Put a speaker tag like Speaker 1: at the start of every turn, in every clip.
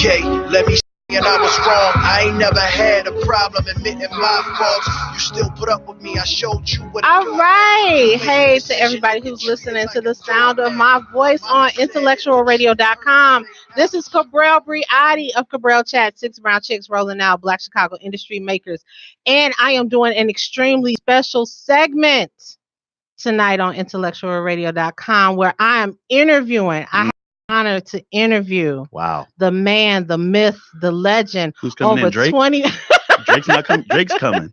Speaker 1: Okay, let me and I was wrong. I ain't never had a problem admitting my faults. You still put up with me. I showed you what.
Speaker 2: All right. Hey to everybody who's listening to the sound of my voice on IntellectualRadio.com. This is CabrylChats of CabrylChats, 6 brown chicks rolling out Black Chicago industry makers. And I am doing an extremely special segment tonight on IntellectualRadio.com where I am interviewing. I honor to interview the man, the myth, the legend.
Speaker 3: Who's coming in? Drake? Drake's not coming. Drake's coming.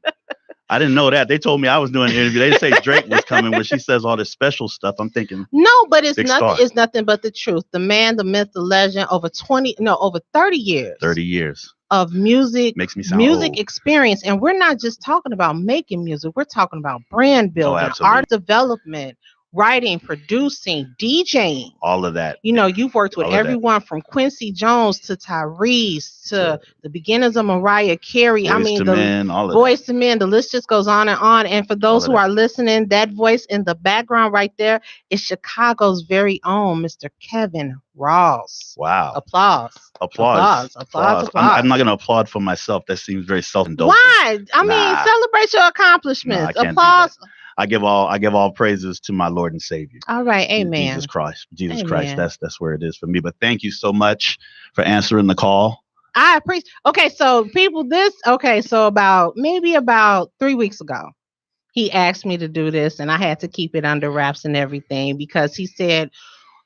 Speaker 3: I didn't know that. They told me I was doing an interview. They didn't say Drake was coming when she says all this special stuff. I'm thinking
Speaker 2: no, but it's nothing. Star. It's nothing but the truth. The man, the myth, the legend. Over 30 years.
Speaker 3: 30 years
Speaker 2: of music.
Speaker 3: Makes me sound
Speaker 2: music
Speaker 3: old.
Speaker 2: Experience, and we're not just talking about making music. We're talking about brand building, art development, writing, producing, DJing,
Speaker 3: all of that.
Speaker 2: You know, you've worked with everyone from Quincy Jones to Tyrese to the beginnings of Mariah Carey.
Speaker 3: Voice to
Speaker 2: Men, the list just goes on and on. And for those who are listening, that voice in the background right there is Chicago's very own Mr. Kevin Ross.
Speaker 3: Wow.
Speaker 2: Applause.
Speaker 3: I'm not going to applaud for myself. That seems very self-indulgent.
Speaker 2: Why? I mean, celebrate your accomplishments.
Speaker 3: Applause. I give all praises to my Lord and Savior.
Speaker 2: All right, amen.
Speaker 3: Jesus Christ. That's where it is for me. But thank you so much for answering the call.
Speaker 2: I appreciate. Okay, so about 3 weeks ago, he asked me to do this, and I had to keep it under wraps and everything because he said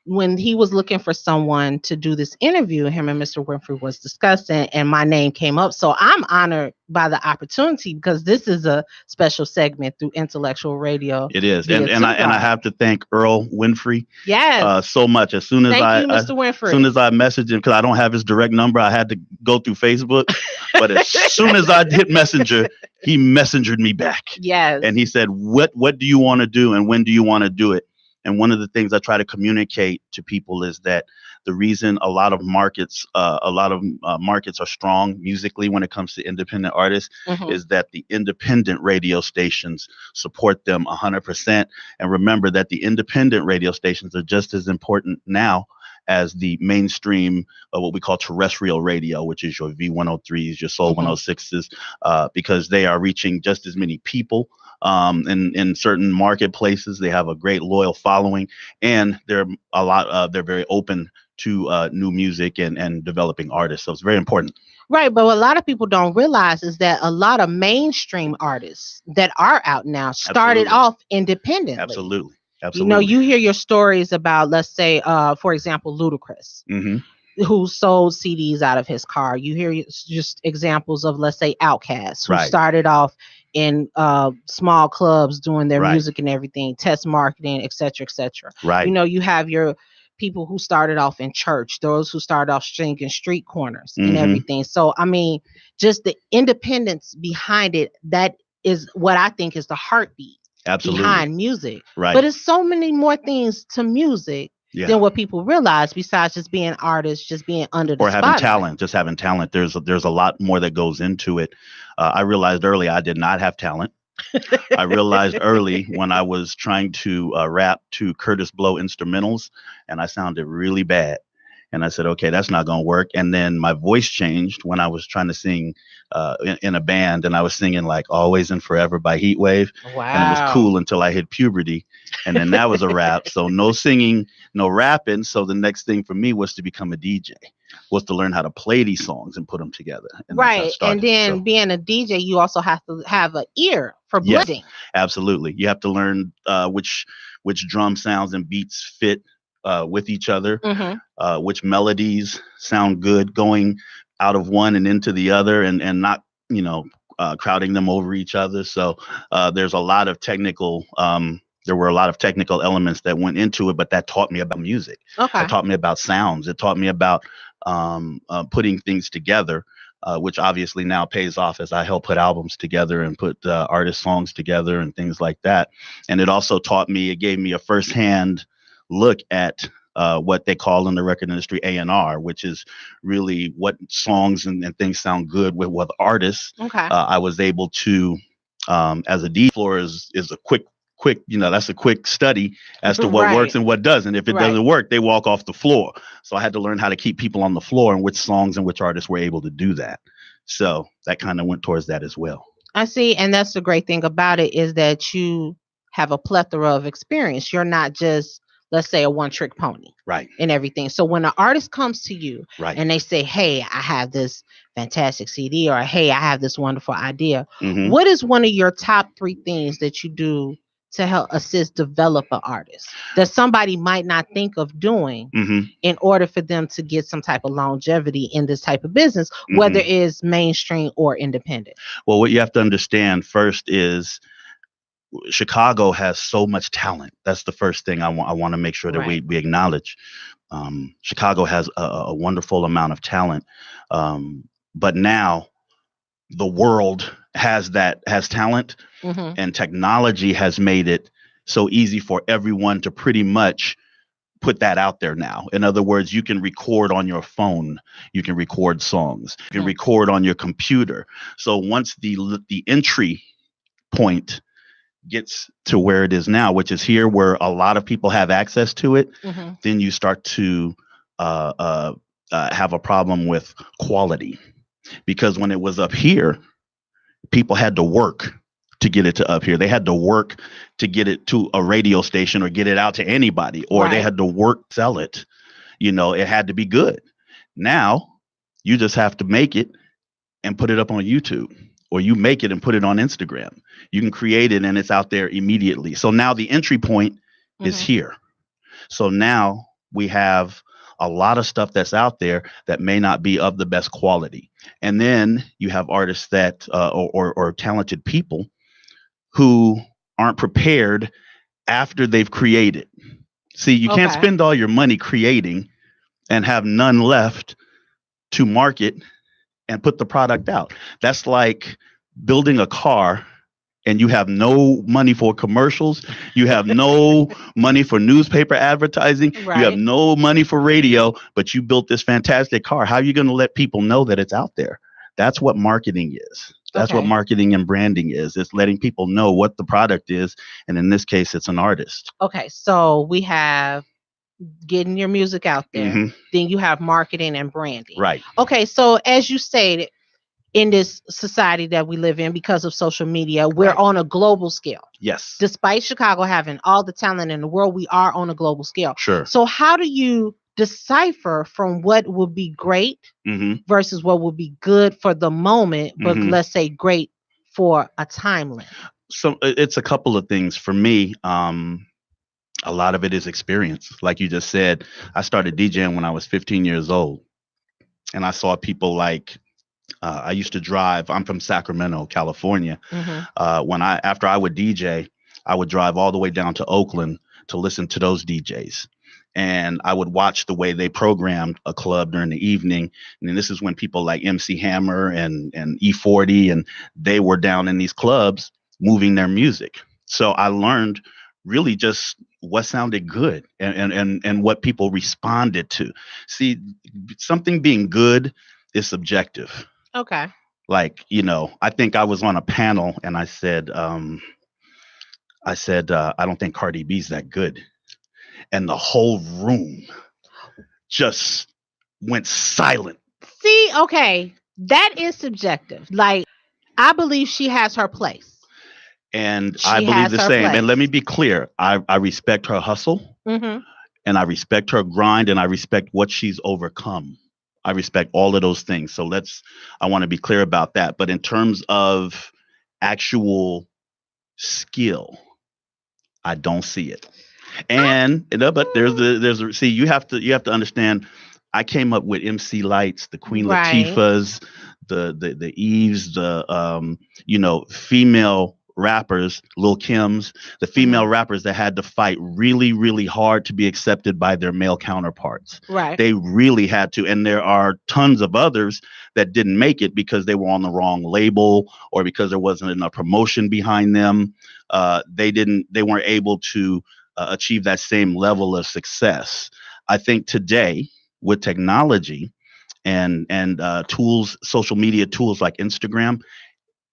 Speaker 2: when he was looking for someone to do this interview, him and Mr. Winfrey was discussing, and my name came up. So I'm honored by the opportunity because this is a special segment through Intellectual Radio.
Speaker 3: It is, and I have to thank Earl Winfrey.
Speaker 2: Yes,
Speaker 3: so much. As soon as
Speaker 2: Mr. Winfrey.
Speaker 3: As soon as I messaged him, because I don't have his direct number, I had to go through Facebook. But as soon as I hit Messenger, he messengered me back.
Speaker 2: Yes,
Speaker 3: and he said, "What do you want to do, and when do you want to do it?" And one of the things I try to communicate to people is that the reason a lot of markets are strong musically when it comes to independent artists is that the independent radio stations support them 100%. And remember that the independent radio stations are just as important now as the mainstream, what we call terrestrial radio, which is your V103s, your Soul 106s, because they are reaching just as many people. In certain marketplaces, they have a great loyal following, and they're very open to new music and developing artists. So it's very important.
Speaker 2: Right. But what a lot of people don't realize is that a lot of mainstream artists that are out now started off independently.
Speaker 3: Absolutely.
Speaker 2: You know, you hear your stories about, let's say, for example, Ludacris. Who sold CDs out of his car. You hear just examples of, let's say, Outkast, who started off in small clubs doing their music and everything, test marketing, et cetera, et cetera.
Speaker 3: Right.
Speaker 2: You know, you have your people who started off in church, those who started off singing street corners and everything. So, I mean, just the independence behind it, that is what I think is the heartbeat behind music.
Speaker 3: Right.
Speaker 2: But it's so many more things to music than what people realize, besides just being artists, just being under the
Speaker 3: or having
Speaker 2: spotlight.
Speaker 3: having talent. There's a lot more that goes into it. I realized early I did not have talent. I realized early when I was trying to rap to Curtis Blow instrumentals, and I sounded really bad. And I said, okay, that's not going to work. And then my voice changed when I was trying to sing in a band, and I was singing like Always and Forever by Heatwave.
Speaker 2: Wow.
Speaker 3: And it was cool until I hit puberty. And then that was a rap. So no singing, no rapping. So the next thing for me was to become a DJ, was to learn how to play these songs and put them together. And
Speaker 2: right. And then being a DJ, you also have to have an ear for blending.
Speaker 3: Yes, absolutely. You have to learn which drum sounds and beats fit with each other, which melodies sound good going out of one and into the other, and not, crowding them over each other. So there's a lot of technical, there were a lot of technical elements that went into it, but that taught me about music.
Speaker 2: Okay.
Speaker 3: It taught me about sounds. It taught me about putting things together, which obviously now pays off as I help put albums together and put artist songs together and things like that. And it also it gave me a firsthand look at what they call in the record industry A&R, which is really what songs and things sound good with artists.
Speaker 2: Okay.
Speaker 3: I was able to, as a D floor is a quick quick, that's a quick study as to what works
Speaker 2: Right.
Speaker 3: and what doesn't. If it
Speaker 2: Right.
Speaker 3: doesn't work, they walk off the floor. So I had to learn how to keep people on the floor and which songs and which artists were able to do that. So that kind of went towards that as well.
Speaker 2: I see. And that's the great thing about it is that you have a plethora of experience. You're not just, let's say, a one trick pony
Speaker 3: Right.
Speaker 2: and everything. So when an artist comes to you
Speaker 3: Right.
Speaker 2: and they say, hey, I have this fantastic CD, or hey, I have this wonderful idea,
Speaker 3: Mhm.
Speaker 2: what is one of your top 3 things that you do to help assist develop an artist that somebody might not think of doing
Speaker 3: Mhm.
Speaker 2: in order for them to get some type of longevity in this type of business, whether
Speaker 3: Mhm.
Speaker 2: it's mainstream or independent?
Speaker 3: Well, what you have to understand first is Chicago has so much talent. That's the first thing I want to make sure that
Speaker 2: Right.
Speaker 3: we acknowledge. Chicago has a wonderful amount of talent, but now the world has talent,
Speaker 2: Mm-hmm.
Speaker 3: and technology has made it so easy for everyone to pretty much put that out there now. In other words, you can record on your phone, you can record songs, you can record on your computer. So once the entry point gets to where it is now, which is here where a lot of people have access to it,
Speaker 2: Mm-hmm.
Speaker 3: then you start to have a problem with quality. Because when it was up here, people had to work to get it to up here. They had to work to get it to a radio station or get it out to anybody, or they
Speaker 2: Right.
Speaker 3: had to work, sell it. It had to be good. Now you just have to make it and put it up on YouTube, or you make it and put it on Instagram. You can create it and it's out there immediately. So now the entry point is
Speaker 2: Mhm.
Speaker 3: here. So now we have a lot of stuff that's out there that may not be of the best quality. And then you have artists that or talented people who aren't prepared after they've created. See, you can't
Speaker 2: Okay.
Speaker 3: spend all your money creating and have none left to market and put the product out. That's like building a car and you have no money for commercials, you have no money for newspaper advertising, you have
Speaker 2: Right.
Speaker 3: no money for radio, but you built this fantastic car. How are you going to let people know that it's out there? That's what marketing is. That's what
Speaker 2: Okay.
Speaker 3: marketing and branding is. It's letting people know what the product is. And in this case, it's an artist.
Speaker 2: Okay. So we have getting your music out there.
Speaker 3: Hmm.
Speaker 2: Then you have marketing and branding.
Speaker 3: Right.
Speaker 2: Okay. So as you stated, in this society that we live in, because of social media, we're
Speaker 3: Right.
Speaker 2: on a global scale.
Speaker 3: Yes.
Speaker 2: Despite Chicago having all the talent in the world, we are on a global scale.
Speaker 3: Sure.
Speaker 2: So how do you decipher from what would be great
Speaker 3: Hmm.
Speaker 2: versus what would be good for the moment, but
Speaker 3: Mhm.
Speaker 2: let's say great for a timeline?
Speaker 3: So it's a couple of things for me. A lot of it is experience. Like you just said, I started DJing when I was 15 years old, and I saw people like I used to drive. I'm from Sacramento, California.
Speaker 2: Mhm.
Speaker 3: After I would DJ, I would drive all the way down to Oakland to listen to those DJs. And I would watch the way they programmed a club during the evening. And then this is when people like MC Hammer and E40 and they were down in these clubs moving their music. So I learned really just what sounded good and what people responded to. See, something being good is subjective.
Speaker 2: Okay.
Speaker 3: Like, I think I was on a panel and I said, I don't think Cardi B's that good. And the whole room just went silent.
Speaker 2: See, okay, that is subjective. Like, I believe she has her place.
Speaker 3: And I
Speaker 2: She
Speaker 3: believe
Speaker 2: has
Speaker 3: the
Speaker 2: her
Speaker 3: same. And let me
Speaker 2: place.
Speaker 3: be clear. I respect her hustle
Speaker 2: Mm-hmm.
Speaker 3: and I respect her grind and I respect what she's overcome. I respect all of those things. So I want to be clear about that. But in terms of actual skill, I don't see it. But see, you have to understand. I came up with MC Lights, the Queen
Speaker 2: Right.
Speaker 3: Latifahs, the Eves, the female rappers, Lil Kim's, the female rappers that had to fight really, really hard to be accepted by their male counterparts.
Speaker 2: Right.
Speaker 3: They really had to, and there are tons of others that didn't make it because they were on the wrong label or because there wasn't enough promotion behind them. They weren't able to achieve that same level of success. I think today with technology and tools, social media tools like Instagram,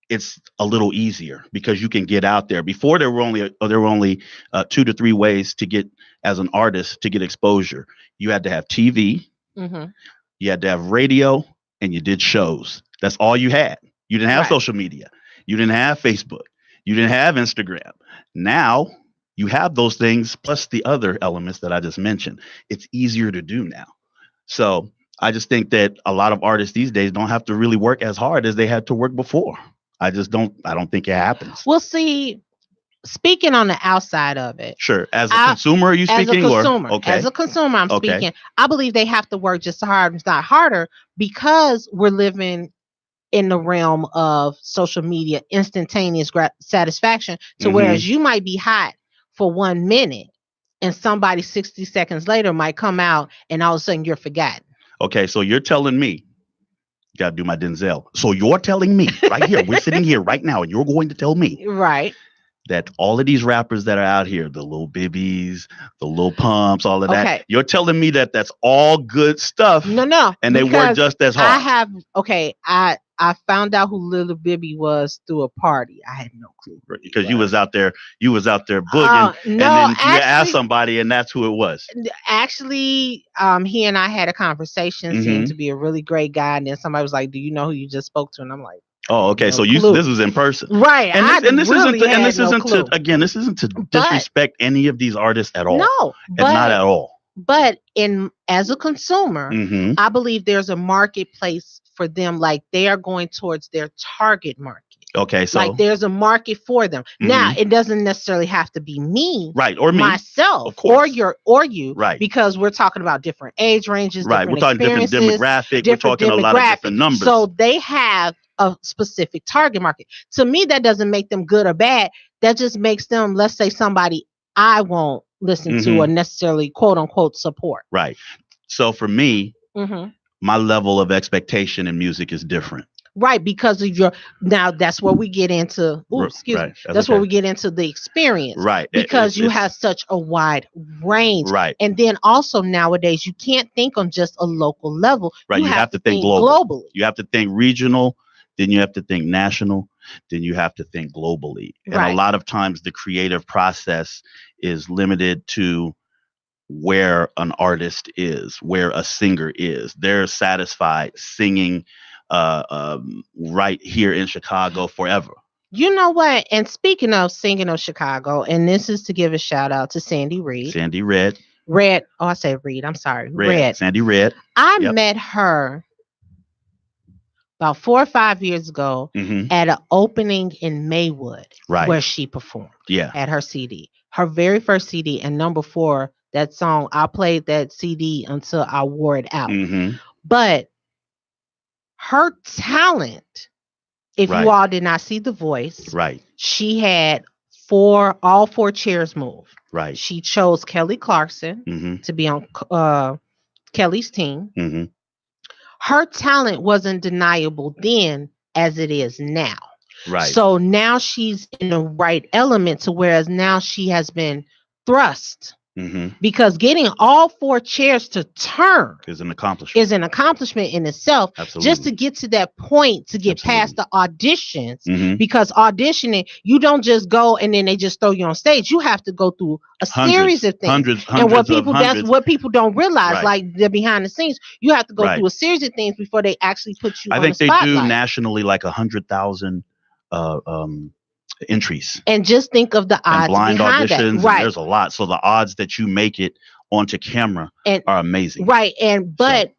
Speaker 3: it's a little easier because you can get out there. Before there were only 2 to 3 ways to get as an artist to get exposure. You had to have TV,
Speaker 2: Mm-hmm.
Speaker 3: you had to have radio, and you did shows. That's all you had. You didn't have
Speaker 2: Right.
Speaker 3: social media. You didn't have Facebook. You didn't have Instagram. Now you have those things plus the other elements that I just mentioned. It's easier to do now. So I just think that a lot of artists these days don't have to really work as hard as they had to work before. I don't think it happens.
Speaker 2: Well, see, speaking on the outside of it,
Speaker 3: Sure. As a consumer, are you speaking?
Speaker 2: As a consumer, I'm
Speaker 3: Okay.
Speaker 2: speaking. I believe they have to work just as hard, if not harder, because we're living in the realm of social media, instantaneous satisfaction. So whereas you might be hot for 1 minute and somebody 60 seconds later might come out and all of a sudden you're forgotten.
Speaker 3: Okay. So you're telling me, got to do my Denzel. So you're telling me right here, we're sitting here right now, and you're going to tell me
Speaker 2: right
Speaker 3: that all of these rappers that are out here, the Lil Bibbies, the Lil Pumps, all of that, you're telling me that that's all good stuff.
Speaker 2: No.
Speaker 3: And they work just as hard.
Speaker 2: I found out who Lil Bibby was through a party. I had no clue.
Speaker 3: Because you was out there booging, and then you asked somebody, and that's who it was.
Speaker 2: Actually, he and I had a conversation, seemed to be a really great guy, and then somebody was like, "Do you know who you just spoke to?" And I'm like,
Speaker 3: "Oh, okay."
Speaker 2: No
Speaker 3: so this was in person,
Speaker 2: right?
Speaker 3: This isn't to disrespect any of these artists at all.
Speaker 2: No,
Speaker 3: not at all.
Speaker 2: But as a consumer, I believe there's a marketplace for them. Like they are going towards their target market.
Speaker 3: Okay, so
Speaker 2: like there's a market for them. Now it doesn't necessarily have to be me,
Speaker 3: right, or me,
Speaker 2: myself,
Speaker 3: of course.
Speaker 2: or you,
Speaker 3: right?
Speaker 2: Because we're talking about different age ranges,
Speaker 3: right? We're talking different demographic. We're talking a lot of different numbers.
Speaker 2: So they have a specific target market. To me, that doesn't make them good or bad. That just makes them, let's say, somebody I won't listen to or necessarily quote unquote support.
Speaker 3: Right. So for me, my level of expectation in music is different.
Speaker 2: Right, because of now that's where we get into that's where we get into the experience.
Speaker 3: Right.
Speaker 2: Because you have such a wide range.
Speaker 3: Right.
Speaker 2: And then also nowadays you can't think on just a local level.
Speaker 3: Right. You have to think globally. You have to think regional, then you have to think national, then you have to think globally. And a lot of times the creative process is limited to where an artist is, where a singer is. They're satisfied singing right here in Chicago forever.
Speaker 2: You know what? And speaking of singing of Chicago, and this is to give a shout out to Sandy Reed.
Speaker 3: Sandy Red.
Speaker 2: Red. Oh, I said Reed. I'm sorry. Red.
Speaker 3: Sandy Red.
Speaker 2: I met her about 4 or 5 years ago at an opening in Maywood, where she performed. At her CD, her very first CD, and number 4, that song. I played that CD until I wore it out. But her talent, if you all did not see The Voice, she had all 4 chairs move.
Speaker 3: Right.
Speaker 2: She chose Kelly Clarkson to be on Kelly's team. Her talent wasn't deniable then as it is now.
Speaker 3: Right.
Speaker 2: So now she's in the right element to whereas now she has been thrust. Because getting all 4 chairs to turn
Speaker 3: is an accomplishment
Speaker 2: in itself.
Speaker 3: Absolutely.
Speaker 2: Just to get to that point, to get past the auditions, because auditioning, you don't just go and then they just throw you on stage. You have to go through a series of things.
Speaker 3: Hundreds
Speaker 2: that's what people don't realize. Like they're behind the scenes, you have to go through a series of things before they actually put you on the spotlight.
Speaker 3: I think they do nationally like 100,000 entries,
Speaker 2: and just think of the odds
Speaker 3: and blind auditions.
Speaker 2: Right,
Speaker 3: there's a lot. So the odds that you make it onto camera are amazing.
Speaker 2: Right, but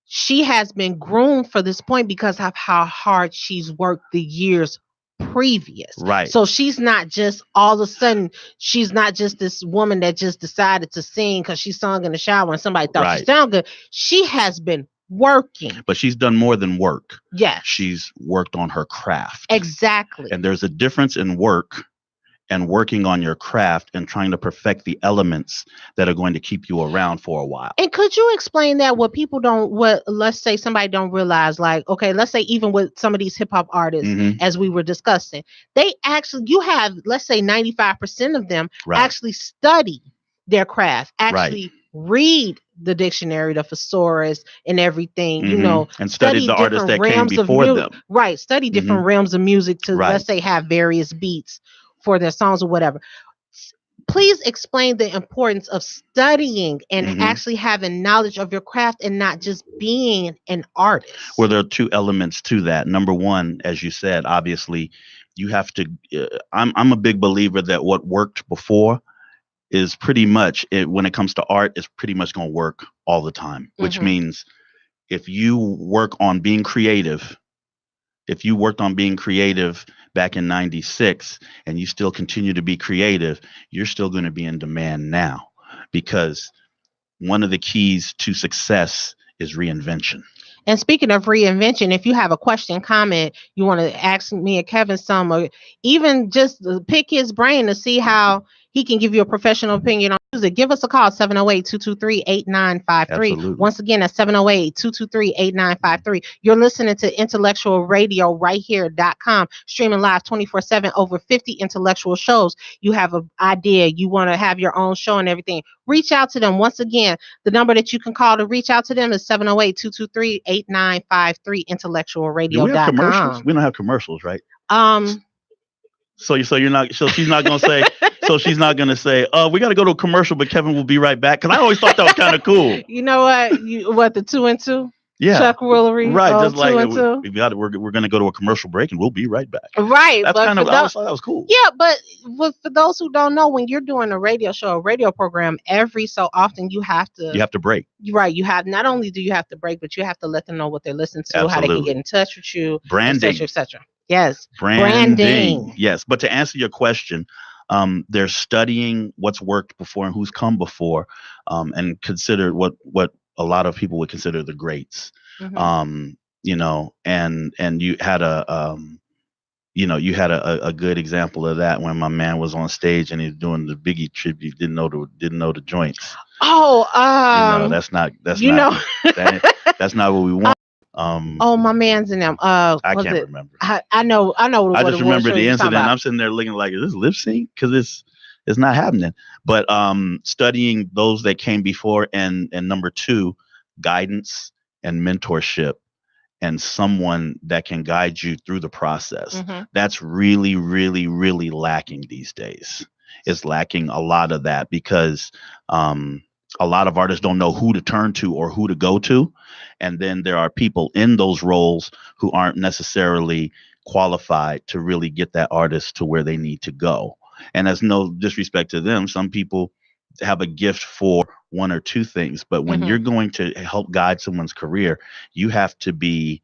Speaker 2: she has been groomed for this point because of how hard she's worked the years previous.
Speaker 3: Right.
Speaker 2: So she's not just all of a sudden. She's not just this woman that just decided to sing because she sung in the shower and somebody thought she sounded good. She has been working,
Speaker 3: but she's done more than work.
Speaker 2: Yes,
Speaker 3: she's worked on her craft.
Speaker 2: Exactly.
Speaker 3: And there's a difference in work and working on your craft and trying to perfect the elements that are going to keep you around for a while.
Speaker 2: And could you explain that let's say somebody don't realize, like, okay, let's say even with some of these hip hop artists, as we were discussing, you have, let's say 95% of them actually study their craft, actually read the dictionary, the thesaurus, and everything.
Speaker 3: And studied the artists that came before them.
Speaker 2: Right, study different realms of music to, let's say, have various beats for their songs or whatever. Please explain the importance of studying and actually having knowledge of your craft and not just being an artist.
Speaker 3: Well, there are two elements to that. Number one, as you said, obviously, you have to. I'm a big believer that what worked before is pretty much when it comes to art, is pretty much going to work all the time. Which means if you work on being creative, if you worked on being creative back in 96 and you still continue to be creative, you're still going to be in demand now, because one of the keys to success is reinvention.
Speaker 2: And speaking of reinvention, if you have a question, comment, you want to ask me or Kevin some, or even just pick his brain to see how he can give you a professional opinion on music, give us a call, 708-223-8953. Once again, that's 708-223-8953. You're listening to Intellectual Radio right here.com, streaming live 24/7, over 50 intellectual shows. You have an idea, you want to have your own show and everything, reach out to them. Once again, the number that you can call to reach out to them is 708-223-8953, IntellectualRadio.com.
Speaker 3: Do we have commercials? We don't have commercials, right? So you're not. So she's not gonna say. So she's not gonna say. We got to go to a commercial, but Kevin will be right back. Because I always thought that was kind of cool.
Speaker 2: You know what? The 2 and 2.
Speaker 3: Yeah.
Speaker 2: Chuck Willery.
Speaker 3: Right. Just like
Speaker 2: we're
Speaker 3: gonna go to a commercial break and we'll be right back.
Speaker 2: Right.
Speaker 3: That's kind of. I always thought that was cool.
Speaker 2: Yeah, but for those who don't know, when you're doing a radio show, a radio program, every so often you have to
Speaker 3: break.
Speaker 2: Right. You have, not only do you have to break, but you have to let them know what they're listening to, how they can get in touch with you,
Speaker 3: branding,
Speaker 2: etc. Yes.
Speaker 3: Branding. Yes. But to answer your question, they're studying what's worked before and who's come before, and consider what a lot of people would consider the greats. And you had a good example of that when my man was on stage and he's doing the Biggie tribute, didn't know the joints. That's not what we want.
Speaker 2: My man's in them.
Speaker 3: I can't remember.
Speaker 2: I know. I
Speaker 3: just remember the incident. I'm sitting there looking like, is this lip sync? Because it's not happening. But studying those that came before, and number two, guidance and mentorship, and someone that can guide you through the process. That's really, really, really lacking these days. It's lacking a lot of that, because a lot of artists don't know who to turn to or who to go to. And then there are people in those roles who aren't necessarily qualified to really get that artist to where they need to go. And that's no disrespect to them. Some people have a gift for one or two things, but when you're going to help guide someone's career, you have to be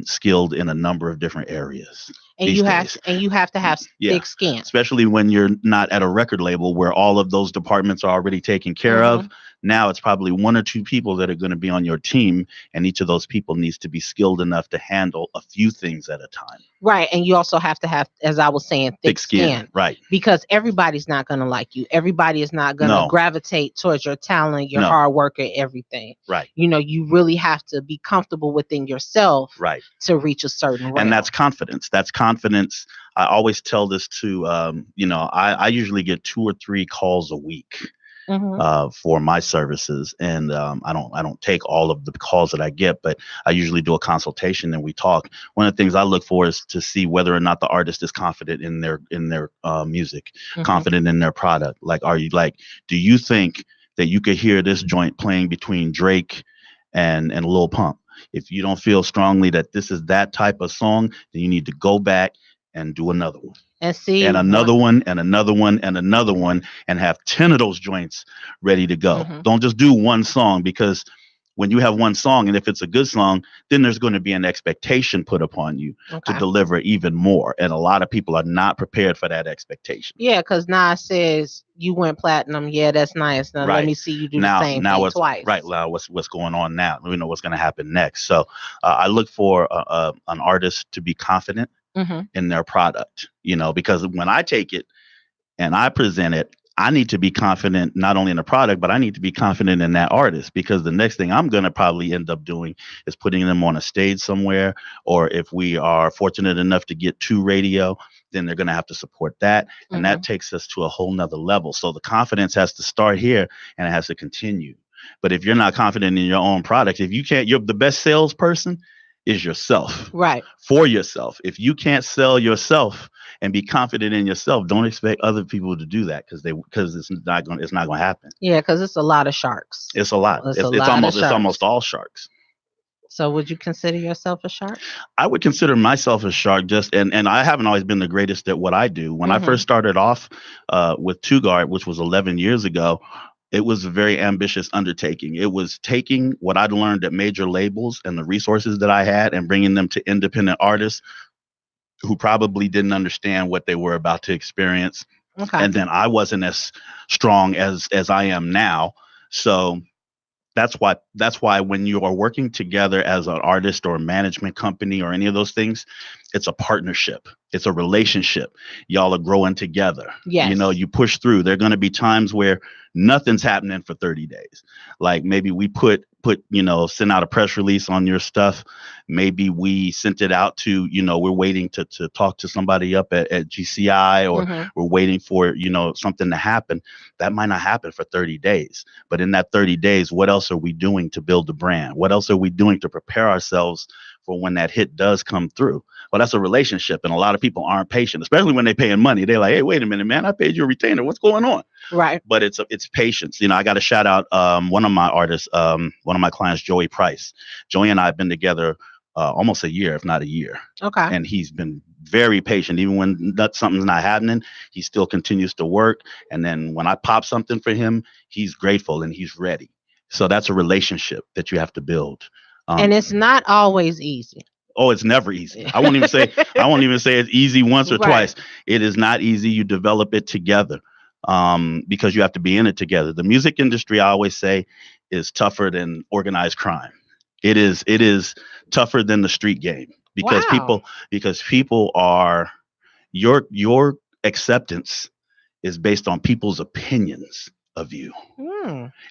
Speaker 3: skilled in a number of different areas.
Speaker 2: And you have to have thick skin,
Speaker 3: especially when you're not at a record label where all of those departments are already taken care of. Now it's probably one or two people that are going to be on your team, and each of those people needs to be skilled enough to handle a few things at a time.
Speaker 2: Right. And you also have to have, as I was saying, thick skin.
Speaker 3: Right.
Speaker 2: Because everybody's not going to like you. Everybody is not going to gravitate towards your talent, your hard work, and everything.
Speaker 3: Right.
Speaker 2: You really have to be comfortable within yourself,
Speaker 3: right,
Speaker 2: to reach a certain realm.
Speaker 3: And that's confidence. I always tell this to, I usually get 2 or 3 calls a week for my services. And I don't take all of the calls that I get, but I usually do a consultation and we talk. One of the things I look for is to see whether or not the artist is confident in their music, confident in their product. Like, do you think that you could hear this joint playing between Drake and Lil Pump? If you don't feel strongly that this is that type of song, then you need to go back and do another one.
Speaker 2: And see,
Speaker 3: and another one, and another one, and another one, and have 10 of those joints ready to go. Don't just do one song, because when you have one song, and if it's a good song, then there's going to be an expectation put upon you to deliver even more. And a lot of people are not prepared for that expectation.
Speaker 2: Yeah, because Nas says, you went platinum. Yeah, that's nice. Now let me see you do the same thing twice.
Speaker 3: Right. Now what's going on now? We know what's going to happen next. So I look for an artist to be confident in their product, because when I take it and I present it, I need to be confident not only in the product, but I need to be confident in that artist, because the next thing I'm going to probably end up doing is putting them on a stage somewhere. Or if we are fortunate enough to get to radio, then they're going to have to support that. And that takes us to a whole nother level. So the confidence has to start here and it has to continue. But if you're not confident in your own product, if you can't, you're the best salesperson is yourself.
Speaker 2: Right.
Speaker 3: For yourself. If you can't sell yourself and be confident in yourself, don't expect other people to do that, because it's not going to happen.
Speaker 2: Yeah, because it's a lot of sharks.
Speaker 3: It's a lot. It's almost all sharks.
Speaker 2: So would you consider yourself a shark?
Speaker 3: I would consider myself a shark, and I haven't always been the greatest at what I do. When I first started off with Two Guard, which was 11 years ago, it was a very ambitious undertaking. It was taking what I'd learned at major labels and the resources that I had and bringing them to independent artists who probably didn't understand what they were about to experience. Okay. And then I wasn't as strong as I am now. So that's why when you are working together as an artist or a management company or any of those things, it's a partnership. It's a relationship. Y'all are growing together.
Speaker 2: Yes.
Speaker 3: You push through. There are going to be times where nothing's happening for 30 days. Like maybe we send out a press release on your stuff. Maybe we sent it out to, we're waiting to talk to somebody up at GCI, or we're waiting for, something to happen. That might not happen for 30 days. But in that 30 days, what else are we doing to build the brand? What else are we doing to prepare ourselves for when that hit does come through? Well, that's a relationship. And a lot of people aren't patient, especially when they're paying money. They're like, hey, wait a minute, man, I paid you a retainer. What's going on?
Speaker 2: Right.
Speaker 3: But it's patience. I got to shout out one of my artists, one of my clients, Joey Price. Joey and I have been together almost a year, if not a year.
Speaker 2: Okay.
Speaker 3: And he's been very patient. Even when something's not happening, he still continues to work. And then when I pop something for him, he's grateful and he's ready. So that's a relationship that you have to build.
Speaker 2: And it's not always easy.
Speaker 3: Oh, it's never easy. I won't even say it's easy once or twice. It is not easy. You develop it together because you have to be in it together. The music industry, I always say, is tougher than organized crime. It is tougher than the street game because people are your acceptance is based on people's opinions of you.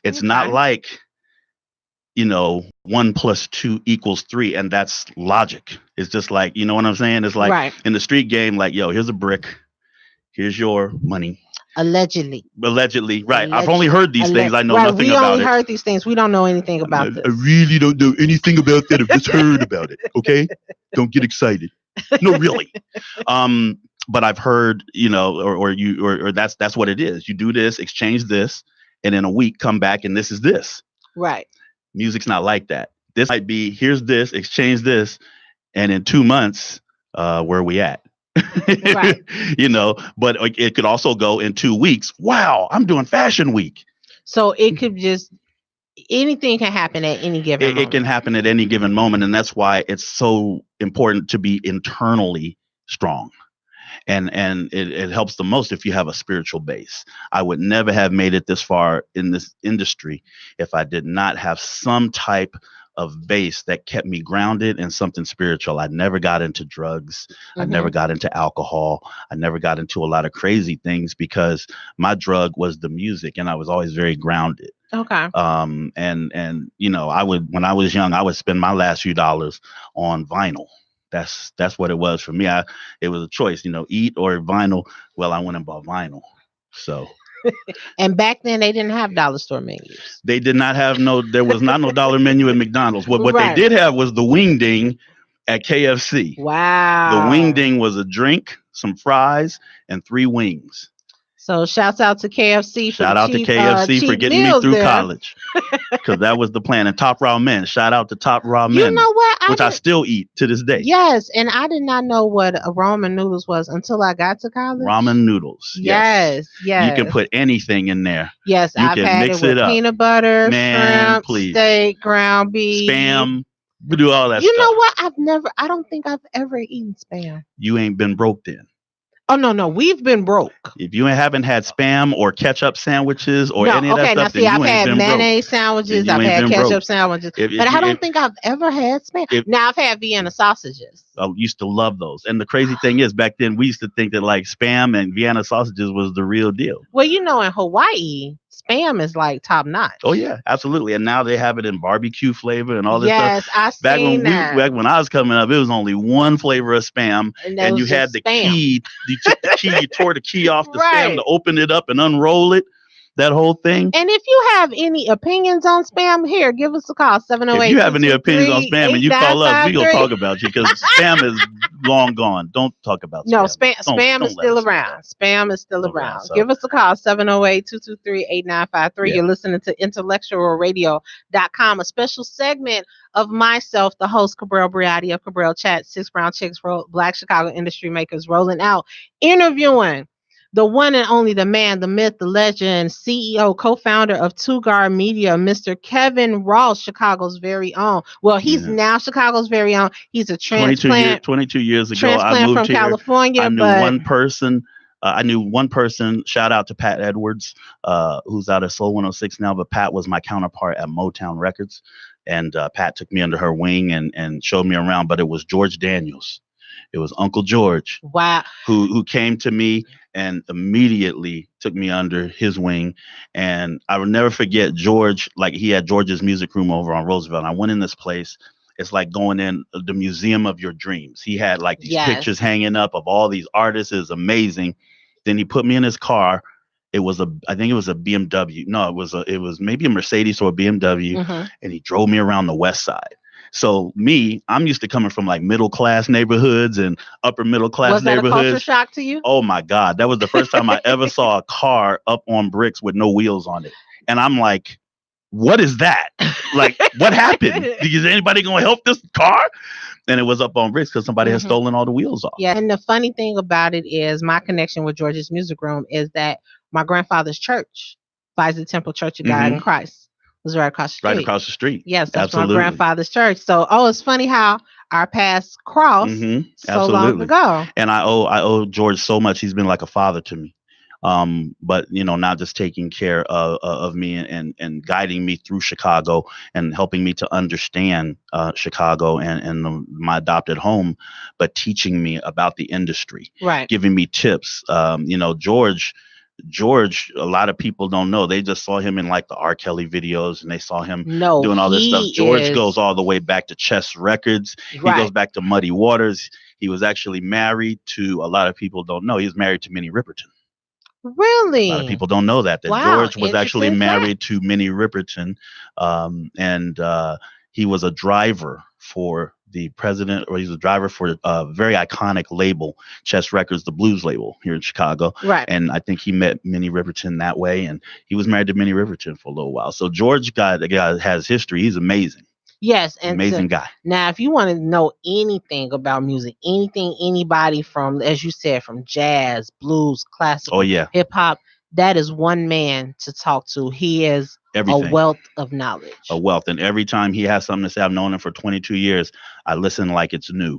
Speaker 3: It's not like 1 + 2 = 3, and that's logic. It's just like, you know what I'm saying? It's like in the street game, like, yo, here's a brick, here's your money. Allegedly, right? I've only heard these things. I know nothing about it. We only heard
Speaker 2: these things. We don't know anything about this.
Speaker 3: I really don't know anything about that. I've just heard about it. Okay, don't get excited. No, really. But I've heard, or that's what it is. You do this, exchange this, and in a week come back and this is this.
Speaker 2: Right.
Speaker 3: Music's not like that. This might be, here's this, exchange this, and in 2 months, where are we at? Right. But it could also go in 2 weeks. Wow, I'm doing Fashion Week.
Speaker 2: So it could just, anything can happen at any given moment.
Speaker 3: It can happen at any given moment. And that's why it's so important to be internally strong. And it helps the most if you have a spiritual base. I would never have made it this far in this industry if I did not have some type of base that kept me grounded in something spiritual. I never got into drugs. I never got into alcohol. I never got into a lot of crazy things because my drug was the music and I was always very grounded.
Speaker 2: Okay.
Speaker 3: And when I was young, I would spend my last few dollars on vinyl. That's what it was for me. It was a choice, eat or vinyl. Well, I went and bought vinyl. So.
Speaker 2: And back then they didn't have dollar store menus.
Speaker 3: They did not have there was not no dollar menu at McDonald's. What they did have was the wing ding at KFC.
Speaker 2: Wow.
Speaker 3: The wing ding was a drink, some fries, and 3 wings.
Speaker 2: So shouts out to KFC.
Speaker 3: Shout out to KFC for getting me through college. Because that was the plan. And Top Ramen. Shout out to Top Ramen.
Speaker 2: You know what?
Speaker 3: Which I still eat to this day.
Speaker 2: Yes. And I did not know what a ramen noodles was until I got to college.
Speaker 3: Ramen noodles.
Speaker 2: Yes.
Speaker 3: You can put anything in there.
Speaker 2: Yes. I've had it with peanut butter, shrimp, steak, ground beef.
Speaker 3: Spam. We do all that stuff.
Speaker 2: You know what? I don't think I've ever eaten Spam.
Speaker 3: You ain't been broke then.
Speaker 2: Oh no, we've been broke.
Speaker 3: If you haven't had Spam or ketchup sandwiches or
Speaker 2: No,
Speaker 3: any of that
Speaker 2: okay. Now
Speaker 3: stuff,
Speaker 2: see,
Speaker 3: then
Speaker 2: I've
Speaker 3: you ain't
Speaker 2: had
Speaker 3: been broke.
Speaker 2: mayonnaise
Speaker 3: Then
Speaker 2: sandwiches.
Speaker 3: you
Speaker 2: I've
Speaker 3: ain't
Speaker 2: had
Speaker 3: been broke.
Speaker 2: ketchup sandwiches,
Speaker 3: If,
Speaker 2: but
Speaker 3: if
Speaker 2: I
Speaker 3: you
Speaker 2: don't think I've ever had Spam.
Speaker 3: if
Speaker 2: Now I've had Vienna sausages.
Speaker 3: I used to love those. And the crazy thing is, back then we used to think that like Spam and Vienna sausages was the real deal.
Speaker 2: Well, you know, in Hawaii, Spam is like top notch.
Speaker 3: Oh yeah, absolutely. And now they have it in barbecue flavor and all this stuff.
Speaker 2: Yes, I seen that.
Speaker 3: Back when I was coming up, it was only one flavor of Spam,
Speaker 2: And that
Speaker 3: and
Speaker 2: was
Speaker 3: you had
Speaker 2: just
Speaker 3: the
Speaker 2: Spam.
Speaker 3: key. You took the key, you tore the key off the Spam
Speaker 2: Right.
Speaker 3: to open it up and unroll it. That whole thing.
Speaker 2: And if you have any opinions on Spam, here, give us a call,
Speaker 3: If you have any opinions on Spam and you call us, we gonna
Speaker 2: 708-223-8953.
Speaker 3: talk about you because Spam is long gone. Don't talk about
Speaker 2: No,
Speaker 3: Spam.
Speaker 2: Spam is
Speaker 3: Don't let
Speaker 2: still
Speaker 3: us know
Speaker 2: around. Spam is still
Speaker 3: that.
Speaker 2: around.
Speaker 3: So,
Speaker 2: Give us a call, 708-223-8953.
Speaker 3: Yeah.
Speaker 2: You're listening to IntellectualRadio.com, a special segment of myself, the host, Cabral Briati of Cabral Chats, Six Brown Chicks, Black Chicago Industry Makers, rolling out, interviewing the one and only, the man, the myth, the legend, CEO, co-founder of Two Guard Media, Mr. Kevin Ross, Chicago's very own. Well, he's now Chicago's very own. He's a transplant.
Speaker 3: 22 years ago,
Speaker 2: transplant
Speaker 3: I moved
Speaker 2: from
Speaker 3: here.
Speaker 2: California.
Speaker 3: I knew one person. Shout out to Pat Edwards, who's out at Soul 106 now. But Pat was my counterpart at Motown Records, and Pat took me under her wing and showed me around. But it was George Daniels. It was Uncle George.
Speaker 2: Wow.
Speaker 3: Who came to me and immediately took me under his wing. And I will never forget George. Like, he had George's music room over on Roosevelt. And I went in this place. It's like going in the museum of your dreams. He had like these pictures hanging up of all these artists. It's amazing. Then he put me in his car. I think it was a BMW. No, it was maybe a Mercedes or a BMW. And he drove me around the West Side. So I'm used to coming from like middle class neighborhoods and upper middle class neighborhoods.
Speaker 2: Was that a culture shock to you?
Speaker 3: Oh my God. That was the first time I ever saw a car up on bricks with no wheels on it. And I'm like, what is that? Like, what happened? Is anybody going to help this car? And it was up on bricks because somebody had stolen all the wheels off.
Speaker 2: Yeah. And the funny thing about it is my connection with George's music room is that my grandfather's church, Pfizer Temple Church of God in Christ, was right across the street.
Speaker 3: Right across the street.
Speaker 2: Yes, that's my grandfather's church. So, it's funny how our paths crossed so long ago.
Speaker 3: And I owe George so much. He's been like a father to me. But not just taking care of me and guiding me through Chicago and helping me to understand Chicago and my adopted home, but teaching me about the industry,
Speaker 2: right?
Speaker 3: Giving me tips. George, a lot of people don't know. They just saw him in like the R. Kelly videos and they saw him doing all this stuff. George goes all the way back to Chess Records. Right. He goes back to Muddy Waters. He was actually married to, a lot of people don't know, he was married to Minnie Riperton.
Speaker 2: Really?
Speaker 3: A lot of people don't know that George was actually married to Minnie Riperton. And he was a driver for the president, or he's a driver for a very iconic label, Chess Records, the blues label here in Chicago.
Speaker 2: Right.
Speaker 3: And I think he met Minnie Riperton that way, and he was married to Minnie Riperton for a little while. So George, the guy has history. He's amazing.
Speaker 2: Yes. And
Speaker 3: amazing guy.
Speaker 2: Now, if you want to know anything about music, anybody from, as you said, from jazz, blues, classical, hip hop, that is one man to talk to. He is everything. A wealth of knowledge.
Speaker 3: A wealth. And every time he has something to say, I've known him for 22 years, I listen like it's new.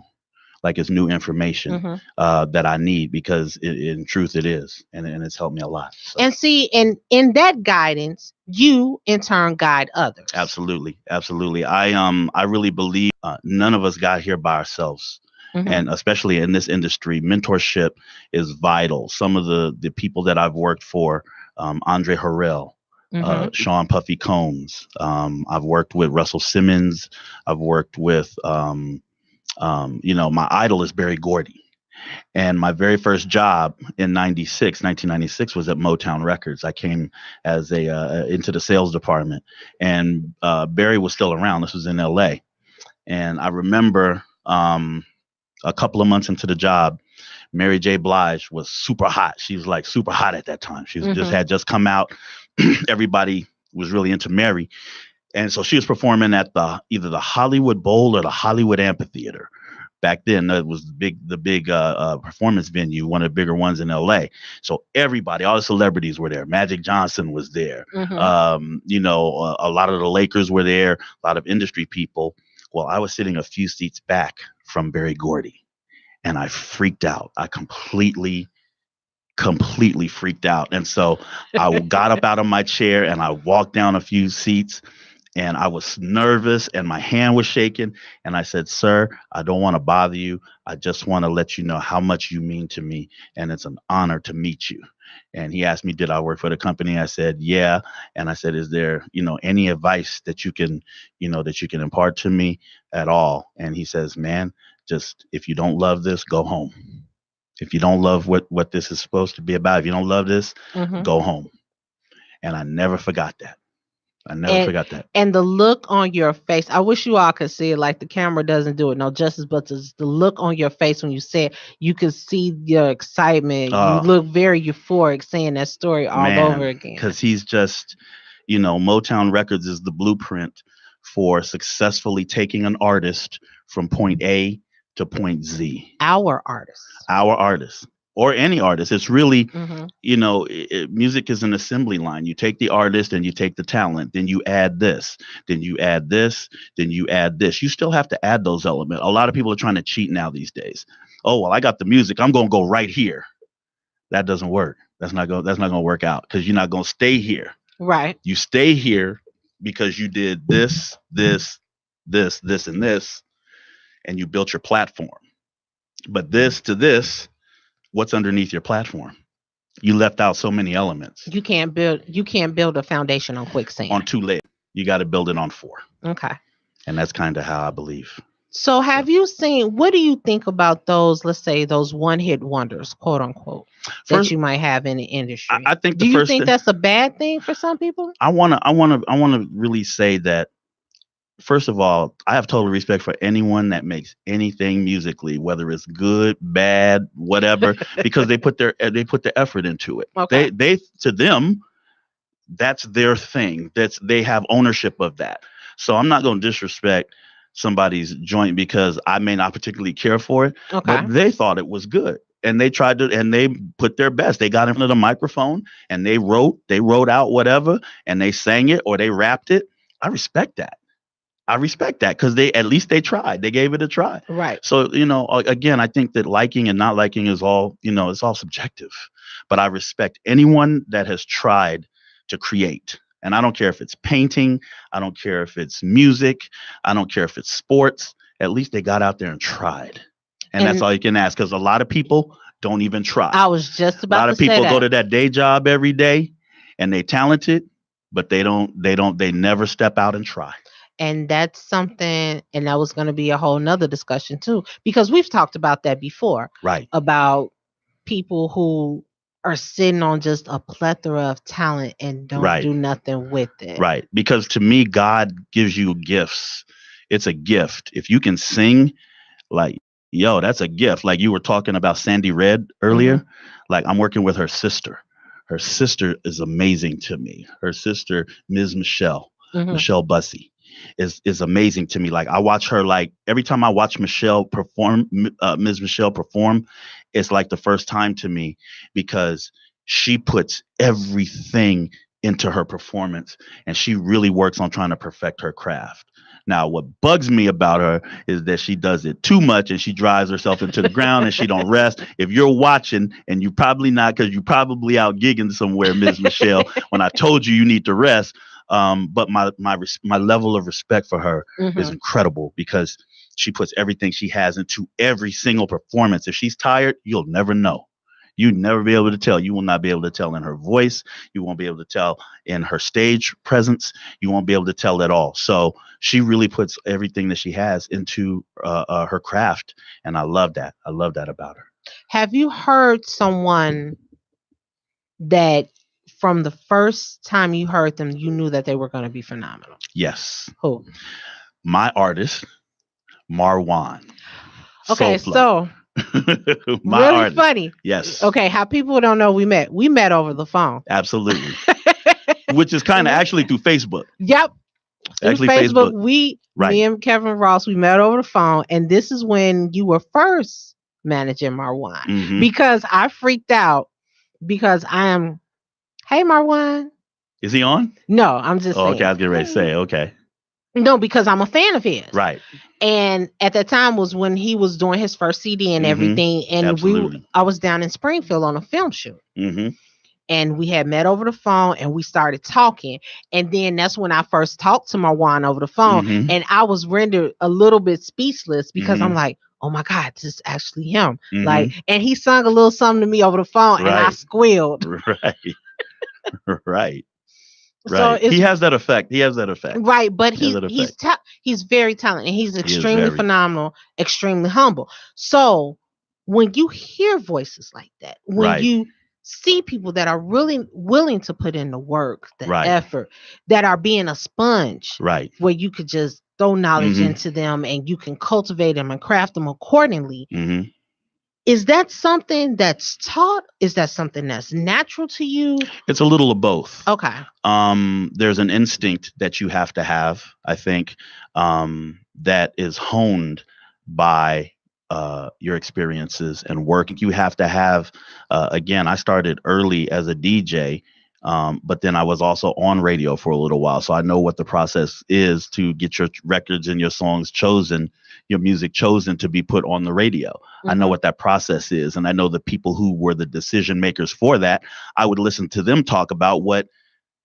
Speaker 3: Like it's new information that I need, because in truth it is. And it's helped me a lot. So.
Speaker 2: And see, in that guidance, you in turn guide others.
Speaker 3: Absolutely. Absolutely. I really believe none of us got here by ourselves. And especially in this industry, mentorship is vital. Some of the people that I've worked for, Andre Harrell, Sean Puffy Combs. I've worked with Russell Simmons. I've worked with, my idol is Berry Gordy. And my very first job in 1996 was at Motown Records. I came as into the sales department, and Berry was still around. This was in LA. And I remember a couple of months into the job, Mary J. Blige was super hot. She was like super hot at that time. She was had just come out. Everybody was really into Mary. And so she was performing at either the Hollywood Bowl or the Hollywood Amphitheater. Back then, that was the big performance venue, one of the bigger ones in LA. So everybody, all the celebrities were there. Magic Johnson was there. A lot of the Lakers were there, a lot of industry people. Well, I was sitting a few seats back from Berry Gordy, and I freaked out. I completely completely freaked out. And so I got up out of my chair and I walked down a few seats, and I was nervous and my hand was shaking. And I said, "Sir, I don't want to bother you. I just want to let you know how much you mean to me. And it's an honor to meet you." And he asked me, did I work for the company? I said, yeah. And I said, is there, any advice that you can, that you can impart to me at all? And he says, man, just if you don't love this, go home. If you don't love what this is supposed to be about, if you don't love this, go home. And I never forgot that. I never forgot that.
Speaker 2: And the look on your face, I wish you all could see it. Like the camera doesn't do it no justice, but the look on your face when you said, you could see your excitement. You look very euphoric saying that story all over again.
Speaker 3: Because he's just, Motown Records is the blueprint for successfully taking an artist from point A to point Z.
Speaker 2: Our artists.
Speaker 3: Or any artist. It's really, music is an assembly line. You take the artist and you take the talent, then you add this, then you add this, then you add this. You still have to add those elements. A lot of people are trying to cheat now these days. Oh, well, I got the music. I'm going to go right here. That doesn't work. That's not going to work out because you're not going to stay here.
Speaker 2: Right.
Speaker 3: You stay here because you did this, this, and this, and you built your platform. But this to this, what's underneath your platform? You left out so many elements.
Speaker 2: You can't build a foundation on quicksand.
Speaker 3: On 2 legs. You got to build it on 4.
Speaker 2: Okay.
Speaker 3: And that's kind of how I believe.
Speaker 2: So have you seen, what do you think about those, let's say those one-hit wonders, quote unquote, that you might have in the industry?
Speaker 3: I think
Speaker 2: do you think that's a bad thing for some people?
Speaker 3: I want to really say that, first of all, I have total respect for anyone that makes anything musically, whether it's good, bad, whatever, because they put their effort into it.
Speaker 2: Okay.
Speaker 3: They to them, that's their thing. They have ownership of that. So I'm not going to disrespect somebody's joint because I may not particularly care for it, but they thought it was good. And they tried to, and they put their best. They got in front of the microphone and they wrote out whatever, and they sang it or they rapped it. I respect that because at least they tried. They gave it a try.
Speaker 2: Right.
Speaker 3: So, again, I think that liking and not liking is all, it's all subjective. But I respect anyone that has tried to create. And I don't care if it's painting. I don't care if it's music. I don't care if it's sports. At least they got out there and tried. And that's all you can ask, because a lot of people don't even try.
Speaker 2: I was just about to say that.
Speaker 3: A lot of people go to that day job every day and they talented, but they never step out and try.
Speaker 2: And that's something, and that was going to be a whole nother discussion too, because we've talked about that before.
Speaker 3: Right.
Speaker 2: About people who are sitting on just a plethora of talent and don't do nothing with it.
Speaker 3: Right. Because to me, God gives you gifts. It's a gift. If you can sing, like, yo, that's a gift. Like you were talking about Sandy Red earlier. Like I'm working with her sister. Her sister is amazing to me. Her sister, Ms. Michelle Bussey, is amazing to me. Like I watch her, like every time I watch Michelle perform, Ms. Michelle perform, it's like the first time to me because she puts everything into her performance and she really works on trying to perfect her craft. Now, what bugs me about her is that she does it too much and she drives herself into the ground and she don't rest. If you're watching, and you probably not, because you probably out gigging somewhere, Ms. Michelle, when I told you need to rest. But my level of respect for her is incredible because she puts everything she has into every single performance. If she's tired, you'll never know. You'd never be able to tell. You will not be able to tell in her voice. You won't be able to tell in her stage presence. You won't be able to tell at all. So she really puts everything that she has into her craft. And I love that. I love that about her.
Speaker 2: Have you heard someone that from the first time you heard them, you knew that they were going to be phenomenal?
Speaker 3: Yes.
Speaker 2: Who?
Speaker 3: My artist, Marwan.
Speaker 2: Okay, so
Speaker 3: my
Speaker 2: really
Speaker 3: artist.
Speaker 2: Funny.
Speaker 3: Yes.
Speaker 2: Okay, how people don't know we met over the phone.
Speaker 3: Absolutely. Which is kind of actually through Facebook.
Speaker 2: Yep.
Speaker 3: Actually,
Speaker 2: Facebook. Me and Kevin Ross, we met over the phone, and this is when you were first managing Marwan because I freaked out because I am. Hey, Marwan.
Speaker 3: Is he on?
Speaker 2: No, I'm just saying.
Speaker 3: Okay, I was getting ready to say, okay.
Speaker 2: No, because I'm a fan of his.
Speaker 3: Right.
Speaker 2: And at that time was when he was doing his first CD and everything. And
Speaker 3: Absolutely.
Speaker 2: I was down in Springfield on a film shoot.
Speaker 3: Mm-hmm.
Speaker 2: And we had met over the phone and we started talking. And then that's when I first talked to Marwan over the phone.
Speaker 3: Mm-hmm.
Speaker 2: And I was rendered a little bit speechless because I'm
Speaker 3: Mhm.
Speaker 2: like, oh my God, this is actually him.
Speaker 3: Mhm.
Speaker 2: Like, and he sung a little something to me over the phone and I
Speaker 3: Right.
Speaker 2: squealed.
Speaker 3: Right. Right.
Speaker 2: So
Speaker 3: Right.
Speaker 2: it's
Speaker 3: He has that effect. He has that effect.
Speaker 2: right, but
Speaker 3: He has that effect.
Speaker 2: he's very talented and he's
Speaker 3: He is
Speaker 2: extremely
Speaker 3: very.
Speaker 2: phenomenal, extremely humble. So when you hear voices like that, when
Speaker 3: Right.
Speaker 2: you see people that are really willing to put in the work, the
Speaker 3: Right.
Speaker 2: effort, that are being a sponge,
Speaker 3: Right.
Speaker 2: where you could just throw knowledge
Speaker 3: Mhm.
Speaker 2: into them and you can cultivate them and craft them accordingly.
Speaker 3: Mm-hmm.
Speaker 2: Is that something that's taught? Is that something that's natural to you?
Speaker 3: It's a little of both.
Speaker 2: Okay.
Speaker 3: There's an instinct that you have to have, I think, that is honed by your experiences and work. You have to have, again, I started early as a DJ, but then I was also on radio for a little while. So I know what the process is to get your records and your songs chosen, your music chosen to be put on the radio. I know what that process is. And I know the people who were the decision makers for that. I would listen to them talk about what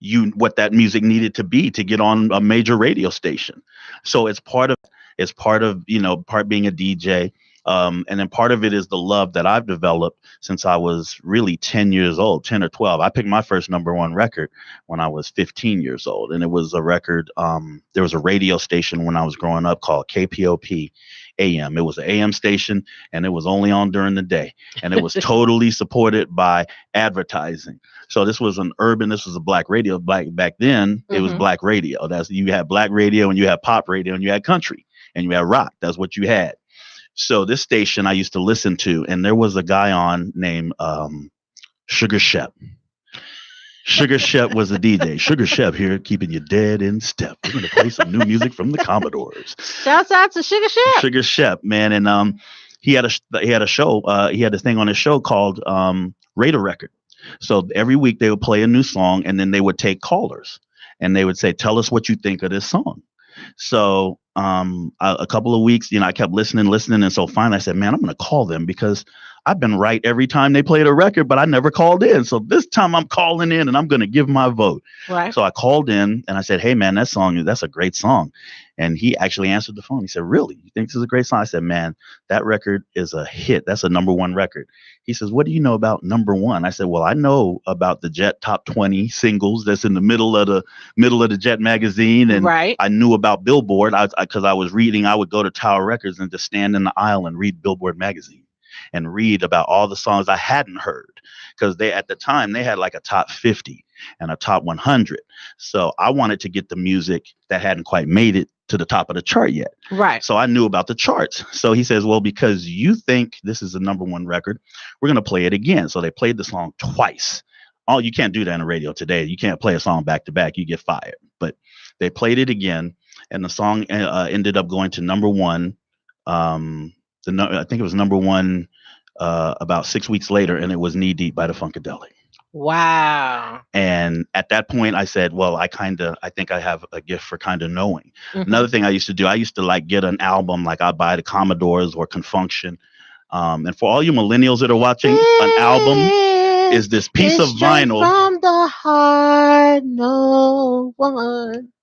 Speaker 3: that music needed to be to get on a major radio station. So it's part of part being a DJ. And then part of it is the love that I've developed since I was really 10 years old, 10 or 12. I picked my first #1 record when I was 15 years old. And it was a record. There was a radio station when I was growing up called KPOP AM. It was an AM station and it was only on during the day. And it was totally supported by advertising. So this was a black radio. Back then, it was black radio. You had black radio and you had pop radio and you had country and you had rock. That's what you had. So this station I used to listen to, and there was a guy on named Sugar Shep. Sugar Shep was a DJ. Sugar Shep here, keeping you dead in step. We're going to play some new music from the Commodores.
Speaker 2: Shouts out to Sugar Shep.
Speaker 3: Sugar Shep, man, and he had a show. He had a thing on his show called Rate a Record. So every week they would play a new song, and then they would take callers, and they would say, "Tell us what you think of this song." So a couple of weeks, I kept listening. And so finally I said, man, I'm going to call them because I've been right every time they played a record, but I never called in. So this time I'm calling in and I'm going to give my vote.
Speaker 2: Right.
Speaker 3: So I called in and I said, hey, man, that's a great song. And he actually answered the phone. He said, really? You think this is a great song? I said, man, that record is a hit. That's a #1 record. He says, what do you know about #1? I said, well, I know about the Jet Top 20 singles that's in the middle of the Jet magazine. And
Speaker 2: right.
Speaker 3: I knew about Billboard because I was reading. I would go to Tower Records and just stand in the aisle and read Billboard magazine and read about all the songs I hadn't heard. Because at the time, they had like a top 50 and a top 100. So I wanted to get the music that hadn't quite made it to the top of the chart yet.
Speaker 2: Right.
Speaker 3: So I knew about the charts. So he says, well, because you think this is a #1 record, we're going to play it again. So they played the song twice. Oh, you can't do that on the radio today. You can't play a song back to back. You get fired. But they played it again. And the song ended up going to #1. I think it was #1 about 6 weeks later, and it was Knee Deep by the Funkadelic.
Speaker 2: Wow.
Speaker 3: And at that point I said, well, I think I have a gift for kind of knowing. Another thing I used to do, I used to get an album, like I'd buy the Commodores or Confunction. And for all you millennials that are watching, an album is this piece of vinyl.
Speaker 2: From the heart, no one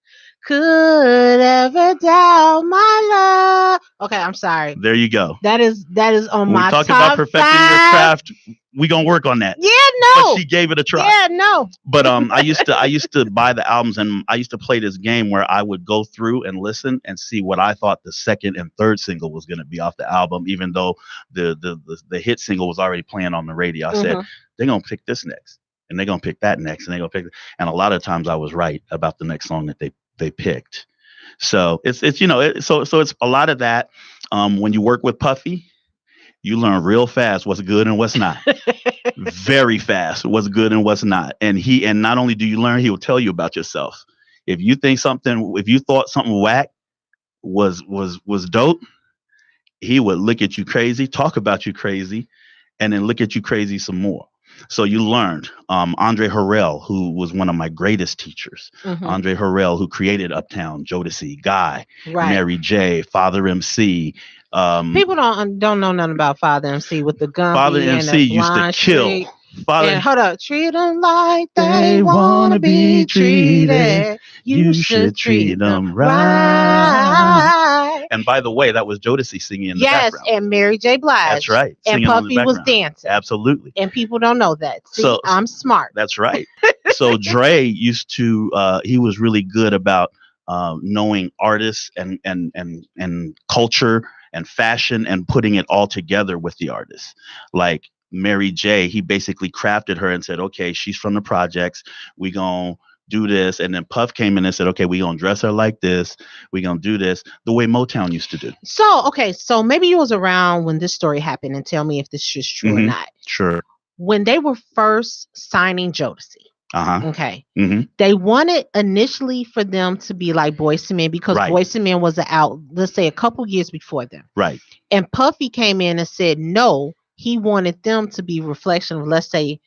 Speaker 2: could ever doubt my love. Okay, I'm sorry.
Speaker 3: There you go.
Speaker 2: That is on
Speaker 3: when
Speaker 2: my
Speaker 3: we talk
Speaker 2: top
Speaker 3: about perfecting
Speaker 2: 5.
Speaker 3: your craft. We gonna work on that.
Speaker 2: Yeah, no.
Speaker 3: But she gave it a try.
Speaker 2: Yeah, no.
Speaker 3: But I used to buy the albums, and I used to play this game where I would go through and listen and see what I thought the second and third single was going to be off the album, even though the hit single was already playing on the radio. I said, they're gonna pick this next, and they're gonna pick that next, and they're gonna pick. And a lot of times I was right about the next song that they picked. So it's so it's a lot of that. When you work with Puffy, you learn real fast what's good and what's not. Very fast what's good and what's not. And not only do you learn, he will tell you about yourself. If you thought something whack was dope, he would look at you crazy, talk about you crazy, and then look at you crazy some more. So you learned Andre Harrell, who was one of my greatest teachers. Andre Harrell, who created Uptown, Jodeci, Guy, Mary J, Father MC.
Speaker 2: People don't know nothing about Father MC with the
Speaker 3: Father
Speaker 2: Gumby and
Speaker 3: MC
Speaker 2: the
Speaker 3: used to
Speaker 2: blonde
Speaker 3: kill.
Speaker 2: streak.
Speaker 3: Father,
Speaker 2: And hold up, treat them like they wanna be treated. You should treat them right.
Speaker 3: And by the way, that was Jodeci singing in the background.
Speaker 2: Yes, and Mary J. Blige.
Speaker 3: That's right.
Speaker 2: And Puffy was dancing.
Speaker 3: Absolutely.
Speaker 2: And people don't know that. See, I'm smart.
Speaker 3: That's right. So Dre used to, he was really good about knowing artists and culture and fashion and putting it all together with the artists. Like Mary J, he basically crafted her and said, okay, she's from the projects. We gonna do this. And then Puff came in and said, okay, we gonna dress her like this. We gonna do this the way Motown used to do.
Speaker 2: So, okay. So maybe you was around when this story happened and tell me if this is true or not.
Speaker 3: Sure.
Speaker 2: When they were first signing Jodeci. Okay.
Speaker 3: Mm-hmm.
Speaker 2: They wanted initially for them to be like Boyz II Men because Boyz II Men was out, let's say, a couple years before them.
Speaker 3: Right.
Speaker 2: And Puffy came in and said, no, he wanted them to be reflection of, let's say,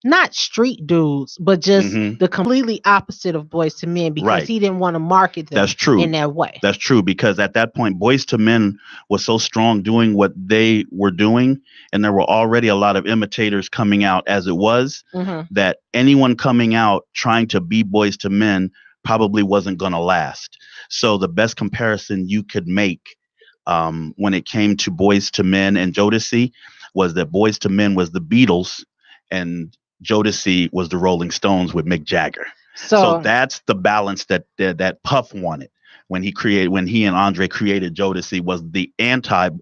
Speaker 2: not street dudes, but just the completely opposite of Boyz II Men because he didn't want to market them in that way.
Speaker 3: That's true, because at that point, Boyz II Men was so strong doing what they were doing, and there were already a lot of imitators coming out as it was, that anyone coming out trying to be Boyz II Men probably wasn't going to last. So the best comparison you could make when it came to Boyz II Men and Jodeci was that Boyz II Men was the Beatles and Jodeci was the Rolling Stones with Mick Jagger. So that's the balance that Puff wanted when he and Andre created Jodeci, was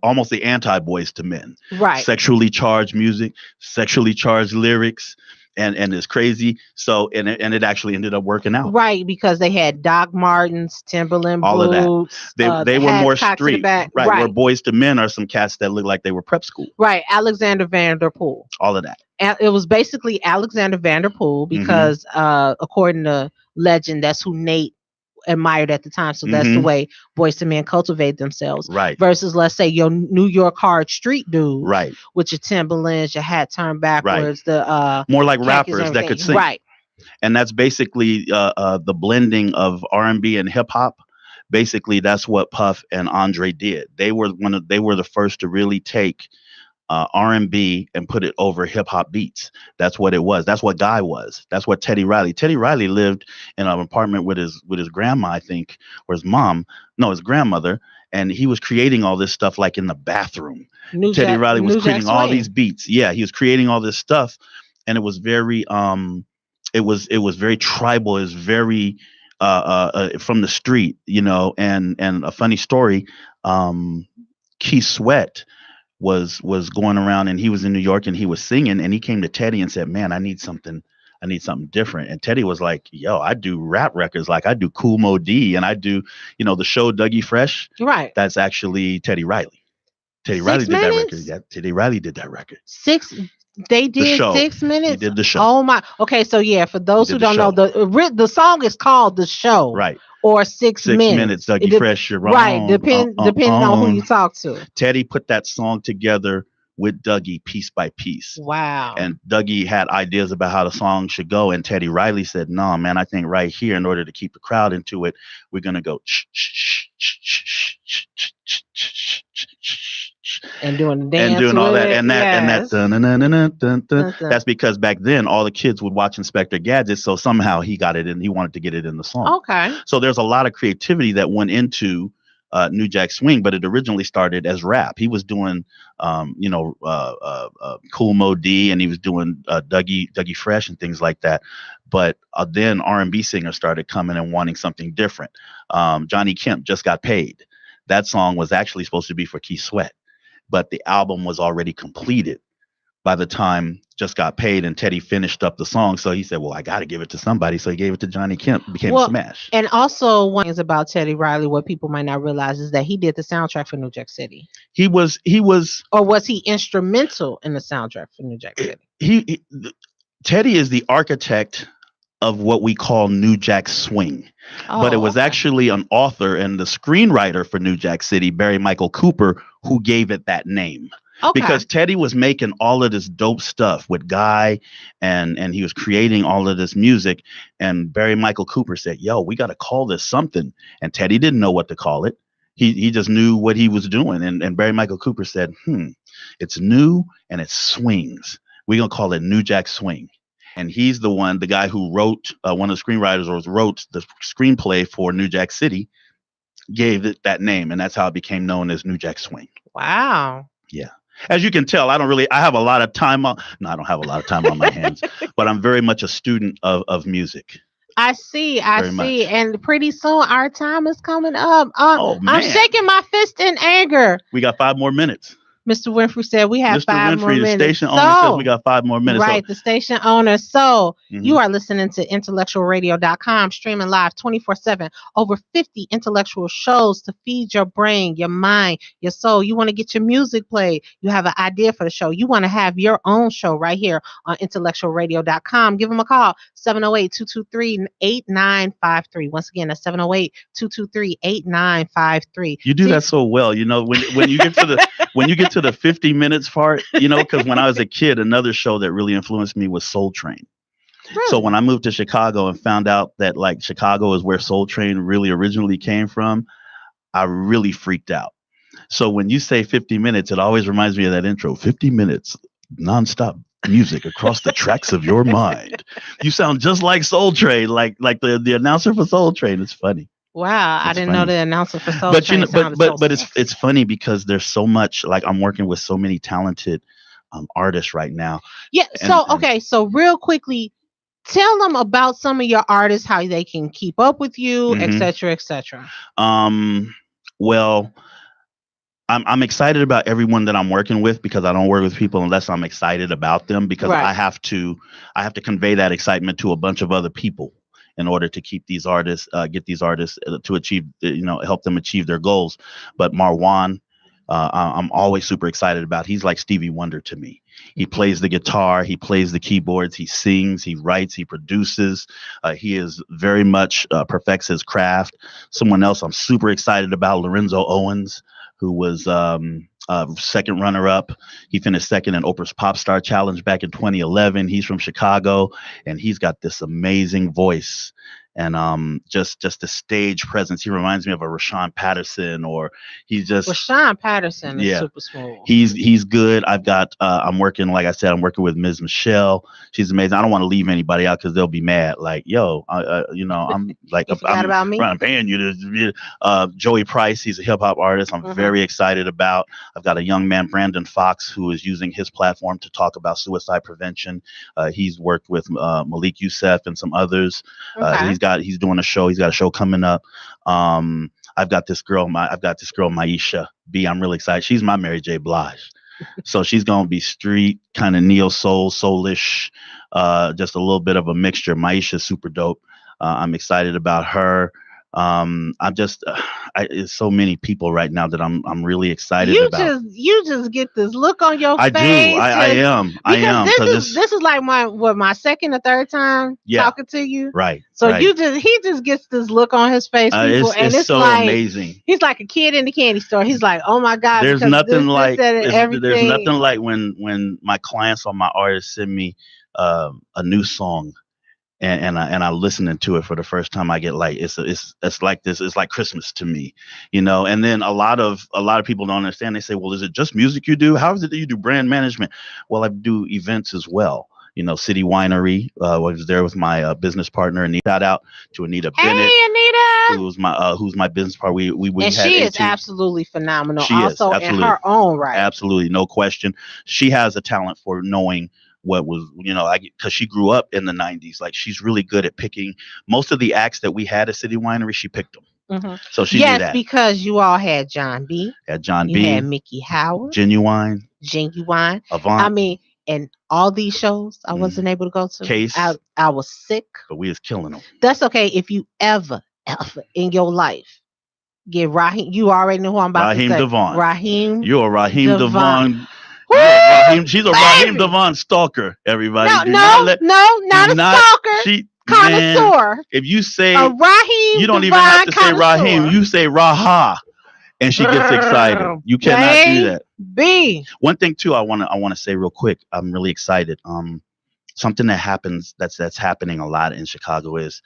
Speaker 3: almost the anti Boyz II Men.
Speaker 2: Right.
Speaker 3: Sexually charged music, sexually charged lyrics, and it's crazy. So and it actually ended up working out.
Speaker 2: Right, because they had Doc Martens, Timberland
Speaker 3: all
Speaker 2: boots.
Speaker 3: Of that. They were more street. Right. Where Boyz II Men are some cats that look like they were prep school.
Speaker 2: Right. Alexander Vanderpool.
Speaker 3: All of that.
Speaker 2: It was basically Alexander Vanderpool because according to legend, that's who Nate admired at the time. So that's the way Boyz II Men cultivate themselves.
Speaker 3: Right.
Speaker 2: Versus, let's say, your New York hard street dude.
Speaker 3: Right.
Speaker 2: With your Timberlands, your hat turned backwards. The
Speaker 3: more like rappers that could sing.
Speaker 2: Right.
Speaker 3: And that's basically the blending of R&B and hip hop. Basically, that's what Puff and Andre did. They were the first to really take R&B and put it over hip hop beats. That's what it was. That's what Guy was. That's what Teddy Riley. Teddy Riley lived in an apartment with his grandma, I think, or his grandmother, and he was creating all this stuff like in the bathroom. Teddy Riley was creating all these beats. Yeah, he was creating all this stuff, and it was very it was very tribal. It was very from the street, and a funny story, Keith Sweat was going around, and he was in New York and he was singing, and he came to Teddy and said, man, I need something different. And Teddy was like, yo, I do rap records. Like I do Cool Mo D, and I do, the show Dougie Fresh.
Speaker 2: Right.
Speaker 3: That's actually Teddy Riley. Teddy Riley did that record. Yeah, Teddy Riley did that record.
Speaker 2: They did
Speaker 3: the
Speaker 2: 6 minutes.
Speaker 3: He did the show.
Speaker 2: Oh my. Okay, so yeah, for those who don't know, the song is called The Show.
Speaker 3: Right.
Speaker 2: Or 6 minutes.
Speaker 3: Dougie Fresh, you're wrong.
Speaker 2: Right, depending on who you talk to.
Speaker 3: Teddy put that song together with Dougie piece by piece.
Speaker 2: Wow.
Speaker 3: And Dougie had ideas about how the song should go, and Teddy Riley said, no, man, I think right here, in order to keep the crowd into it, we're going to go
Speaker 2: and doing the dance
Speaker 3: and doing all that,
Speaker 2: and
Speaker 3: that that's because back then all the kids would watch Inspector Gadget, so somehow he got it in. He wanted to get it in the song.
Speaker 2: Okay.
Speaker 3: So there's a lot of creativity that went into New Jack Swing, but it originally started as rap. He was doing Cool Mo D, and he was doing Dougie Fresh and things like that. But then R&B singers started coming and wanting something different. Johnny Kemp, Just Got Paid. That song was actually supposed to be for Keith Sweat, but the album was already completed by the time Just Got Paid, and Teddy finished up the song. So he said, well, I got to give it to somebody. So he gave it to Johnny Kemp. It became a smash.
Speaker 2: And also, one thing about Teddy Riley, what people might not realize is that he did the soundtrack for New Jack City.
Speaker 3: He was, or
Speaker 2: was he instrumental in the soundtrack for New Jack City?
Speaker 3: Teddy is the architect of what we call New Jack Swing. But it was actually an author and the screenwriter for New Jack City, Barry Michael Cooper, who gave it that name.
Speaker 2: Okay.
Speaker 3: Because Teddy was making all of this dope stuff with Guy, and he was creating all of this music. And Barry Michael Cooper said, "Yo, we got to call this something." And Teddy didn't know what to call it. He just knew what he was doing. And Barry Michael Cooper said, it's new and it swings. We're gonna call it New Jack Swing. And he's the guy who wrote, one of the screenwriters wrote the screenplay for New Jack City, gave it that name, and that's how it became known as New Jack Swing.
Speaker 2: Wow.
Speaker 3: Yeah. As you can tell, I have a lot of time on. No, I don't have a lot of time on my hands, but I'm very much a student of music.
Speaker 2: I see.
Speaker 3: Very much.
Speaker 2: And pretty soon our time is coming up.
Speaker 3: Oh, man.
Speaker 2: I'm shaking my fist in anger.
Speaker 3: We got 5 more minutes.
Speaker 2: Mr. Winfrey said we have
Speaker 3: Mr.
Speaker 2: 5 more
Speaker 3: Winfrey,
Speaker 2: minutes.
Speaker 3: the station owner, says we got 5 more minutes.
Speaker 2: Right, the station owner. So you are listening to IntellectualRadio.com, streaming live 24/7. Over 50 intellectual shows to feed your brain, your mind, your soul. You want to get your music played. You have an idea for the show. You want to have your own show right here on IntellectualRadio.com. Give them a call, 708-223-8953. Once again, that's 708-223-8953.
Speaker 3: You do that so well. You know, when you get to the when you get to the 50 minutes part, you know, because when I was a kid, another show that really influenced me was Soul Train. Really? So when I moved to Chicago and found out that like Chicago is where Soul Train really originally came from, I really freaked out. So when you say 50 minutes, it always reminds me of that intro, 50 minutes, nonstop music across the tracks of your mind. You sound just like Soul Train, like the announcer for Soul Train. It's funny.
Speaker 2: Wow, I didn't know the announcer for Soul
Speaker 3: But
Speaker 2: Train.
Speaker 3: But it's funny because there's so much, like I'm working with so many talented artists right now.
Speaker 2: Yeah. So real quickly, tell them about some of your artists, how they can keep up with you, et cetera, et cetera.
Speaker 3: Well, I'm excited about everyone that I'm working with because I don't work with people unless I'm excited about them, because I have to convey that excitement to a bunch of other people in order to keep these artists, get these artists to achieve, help them achieve their goals. But Marwan, I'm always super excited about. He's like Stevie Wonder to me. He plays the guitar, he plays the keyboards, he sings, he writes, he produces. He is very much perfects his craft. Someone else I'm super excited about, Lorenzo Owens, who was second runner-up. He finished second in Oprah's Pop Star Challenge back in 2011. He's from Chicago, and he's got this amazing voice and just the stage presence. He reminds me of a Rashawn Patterson, or he's just
Speaker 2: Rashawn Patterson is super smooth.
Speaker 3: He's good. I've got I'm working, like I said, I'm working with Ms. Michelle. She's amazing. I don't want to leave anybody out because they'll be mad. Like, yo, I'm like I'm paying you to. Joey Price, he's a hip hop artist. I'm very excited about. I've got a young man, Brandon Fox, who is using his platform to talk about suicide prevention. He's worked with Malik Youssef and some others. He's doing a show. He's got a show coming up. I've got this girl, Maisha B. I'm really excited. She's my Mary J. Blige. So she's gonna be street, kind of neo soul, soulish, just a little bit of a mixture. Maisha's super dope. I'm excited about her. It's so many people right now that I'm really excited about.
Speaker 2: You just get this look on your face.
Speaker 3: I am.
Speaker 2: This is like my second or third time talking to you.
Speaker 3: Right.
Speaker 2: So he just gets this look on his face. It's
Speaker 3: so
Speaker 2: like,
Speaker 3: amazing.
Speaker 2: He's like a kid in the candy store. He's like, oh my God.
Speaker 3: There's nothing like when my clients or my artists send me a new song. And I listening to it for the first time, I get like it's like this. It's like Christmas to me, And then a lot of people don't understand. They say, "Well, is it just music you do? How is it that you do brand management?" Well, I do events as well. City Winery. I was there with my business partner, and shout out to Anita Bennett.
Speaker 2: Hey, Anita,
Speaker 3: who's my business partner. We
Speaker 2: and she is absolutely phenomenal.
Speaker 3: She is absolutely,
Speaker 2: in her own right.
Speaker 3: Absolutely, no question. She has a talent for knowing what was, because she grew up in the 90s. Like, she's really good at picking most of the acts that we had at City Winery. She picked them. So she knew that.
Speaker 2: Yes, because you all had John B. You had Mickey Howard.
Speaker 3: Genuine.
Speaker 2: Avant. I mean, and all these shows I wasn't able to go to.
Speaker 3: Case.
Speaker 2: I was sick.
Speaker 3: But we was killing them.
Speaker 2: That's okay. If you ever in your life get Raheem, you already know who I'm about to say.
Speaker 3: Raheem. You're a Raheem Devon. She's a Raheem Devon stalker, everybody.
Speaker 2: Not a stalker. Connoisseur.
Speaker 3: If you say
Speaker 2: a Raheem,
Speaker 3: you don't even have to say Raheem. You say Raha, and she gets excited. You cannot do that.
Speaker 2: B.
Speaker 3: One thing too, I want to say real quick. I'm really excited. Something that happens that's happening a lot in Chicago is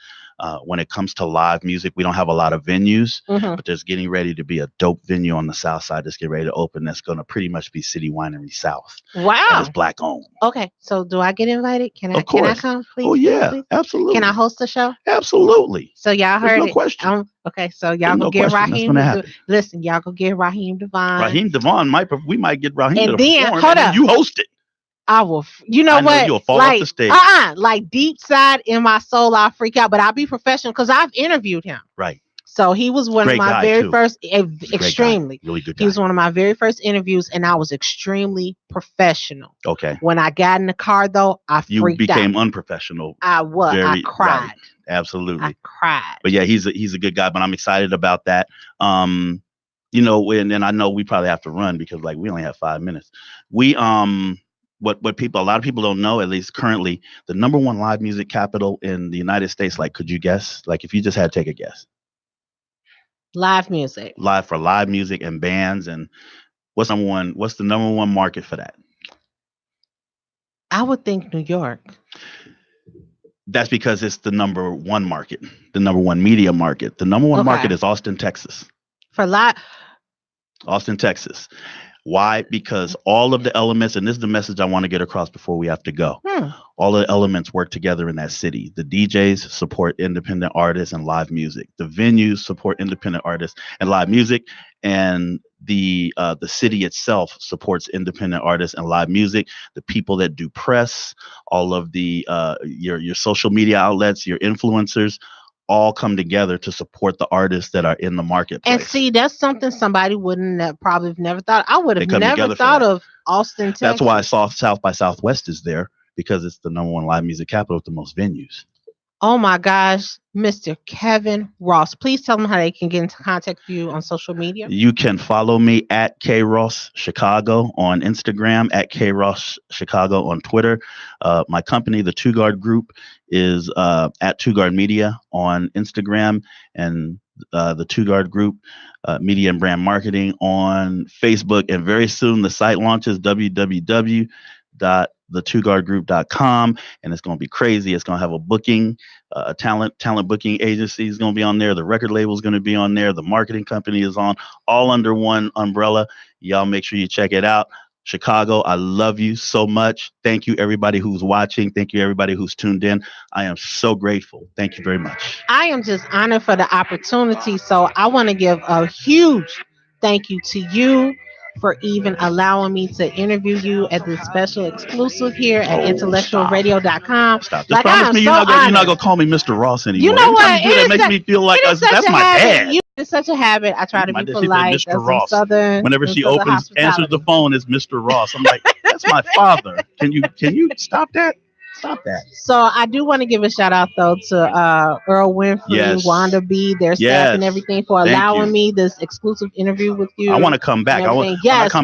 Speaker 3: when it comes to live music, we don't have a lot of venues, but there's getting ready to be a dope venue on the south side that's getting ready to open. That's going to pretty much be City Winery South.
Speaker 2: Wow.
Speaker 3: And it's black owned.
Speaker 2: Okay, so do I get invited? Can I come, please?
Speaker 3: Oh yeah,
Speaker 2: please?
Speaker 3: absolutely.
Speaker 2: Can I host the show?
Speaker 3: Absolutely.
Speaker 2: So y'all heard
Speaker 3: no
Speaker 2: it.
Speaker 3: Question.
Speaker 2: Okay, so y'all go get Raheem. Listen, y'all go get Raheem Devon.
Speaker 3: Raheem Devon we might get Raheem
Speaker 2: and
Speaker 3: to
Speaker 2: then
Speaker 3: perform,
Speaker 2: hold
Speaker 3: and
Speaker 2: up.
Speaker 3: You host it.
Speaker 2: I will. You know what?
Speaker 3: You'll fall off the stage.
Speaker 2: Like deep side in my soul, I'll freak out. But I'll be professional because I've interviewed him.
Speaker 3: Right.
Speaker 2: So he was one of my very first. Extremely,
Speaker 3: really good guy.
Speaker 2: He was one of my very first interviews, and I was extremely professional.
Speaker 3: Okay.
Speaker 2: When I got in the car, though, I freaked out. You
Speaker 3: became unprofessional.
Speaker 2: I was. I cried.
Speaker 3: Right. Absolutely.
Speaker 2: I cried.
Speaker 3: But yeah, he's a good guy. But I'm excited about that. You know, and I know we probably have to run because like we only have 5 minutes. We What a lot of people don't know, at least currently, the number one live music capital in the United States, like, could you guess? Like, if you just had to take a guess.
Speaker 2: Live music.
Speaker 3: Live music and bands, and what's the number one market for that?
Speaker 2: I would think New York.
Speaker 3: That's because it's the number one market, the number one media market. The number one market is Austin, Texas.
Speaker 2: For live.
Speaker 3: Austin, Texas. Why? Because all of the elements, and this is the message I want to get across before we have to go. All of the elements work together in that city. The DJs support independent artists and live music. The venues support independent artists and live music. And the city itself supports independent artists and live music. The people that do press, all of the your social media outlets, your influencers, all come together to support the artists that are in the marketplace.
Speaker 2: And see, that's something somebody wouldn't have probably never thought. I would have never thought of Austin, Texas.
Speaker 3: That's why South by Southwest is there, because it's the number one live music capital with the most venues.
Speaker 2: Oh my gosh, Mr. Kevin Ross. Please tell them how they can get into contact with you on social media. You can follow me at KRossChicago on Instagram, at KRossChicago on Twitter. My company, the Two Guard Group, is at Two Guard Media on Instagram, and the Two Guard Group Media and Brand Marketing on Facebook. And very soon the site launches, www.thetwoguardgroup.com, and it's going to be crazy. It's going to have a booking, talent booking agency is going to be on there. The record label is going to be on there. The marketing company is on, all under one umbrella. Y'all make sure you check it out. Chicago, I love you so much. Thank you, everybody who's watching. Thank you, everybody who's tuned in. I am so grateful. Thank you very much. I am just honored for the opportunity. So I want to give a huge thank you to you for even allowing me to interview you at this special exclusive here at IntellectualRadio.com.
Speaker 3: Stop. Just promise me you're not going to call me Mr. Ross anymore.
Speaker 2: You know what?
Speaker 3: It makes me feel like that's my dad.
Speaker 2: It's such a habit. I try to be polite.
Speaker 3: Mr. Ross.
Speaker 2: Southern,
Speaker 3: whenever she answers the phone, it's Mr. Ross. I'm like, that's my father. Can you stop that? Stop that. So I do want to give a shout out though to Earl Winfrey, Wanda B, their staff and everything for allowing me this exclusive interview with you. I want to come back. I'm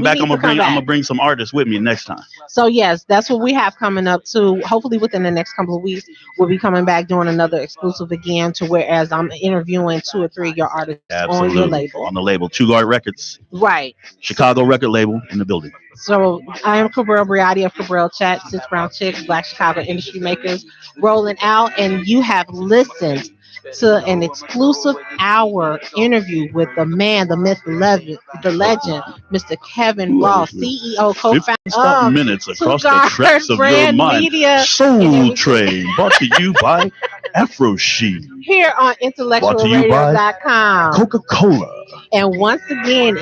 Speaker 3: gonna bring some artists with me next time. So yes, that's what we have coming up too. Hopefully within the next couple of weeks, we'll be coming back doing another exclusive again, to whereas I'm interviewing 2 or 3 of your artists on your label. On the label, Two Guard Records. Right. Chicago record label in the building. So I am Cabryl Briati of CabrylChats, Six Brown Chicks, Black Chicago Industry Makers, rolling out, and you have listened to an exclusive hour interview with the man, the myth, the legend, Mr. Kevin Ross, CEO, co-founder of minutes across the tracks of your mind. Media Soul Train, brought to you by Afro Sheen. Here on IntellectualRadio.com. Coca-Cola. And once again,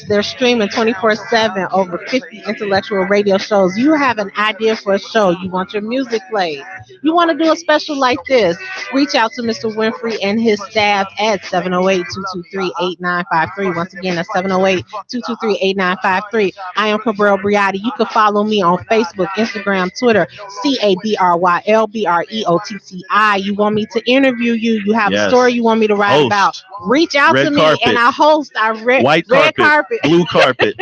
Speaker 3: they're streaming 24/7 over 50 intellectual radio shows. You have an idea for a show. You want your music played. You want to do a special like this. Reach out to Mr. Winfrey and his staff at 708-223-8953. Once again, that's 708-223-8953. I am Cabryl Briati. You can follow me on Facebook, Instagram, Twitter, CabrylBreotti. You want me to interview you? You have a story you want me to write about? Reach out to me and I host. White carpet, blue carpet.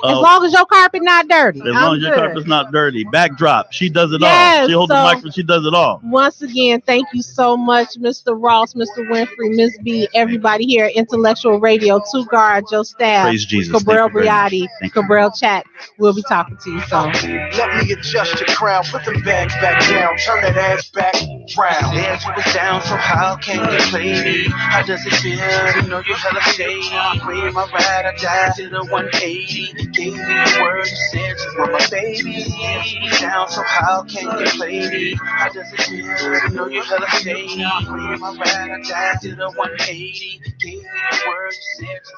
Speaker 2: As long as your carpet not dirty.
Speaker 3: As long as your carpet's not dirty. Backdrop. She does it all. She holds the microphone. She does it all.
Speaker 2: Once again, thank you so much, Mr. Ross, Mr. Winfrey, Miss B, everybody here at Intellectual Radio, Two Guard, Joe Staff,
Speaker 3: Praise Jesus.
Speaker 2: Cabral Briati, Cabral Chat. We'll be talking to you soon.
Speaker 1: Let me adjust your crown. Put them bags back down. Turn that ass back round.
Speaker 4: Dance was down, so how can you play me? How does it feel to know you're hella shady? Queen, my ride or die to the 180. Gave me the word, you said you were my baby. Dance was down, so how can you play me? How does it feel to know you're hella shady? Queen, my ride or die to the 180. Gave me the word, you said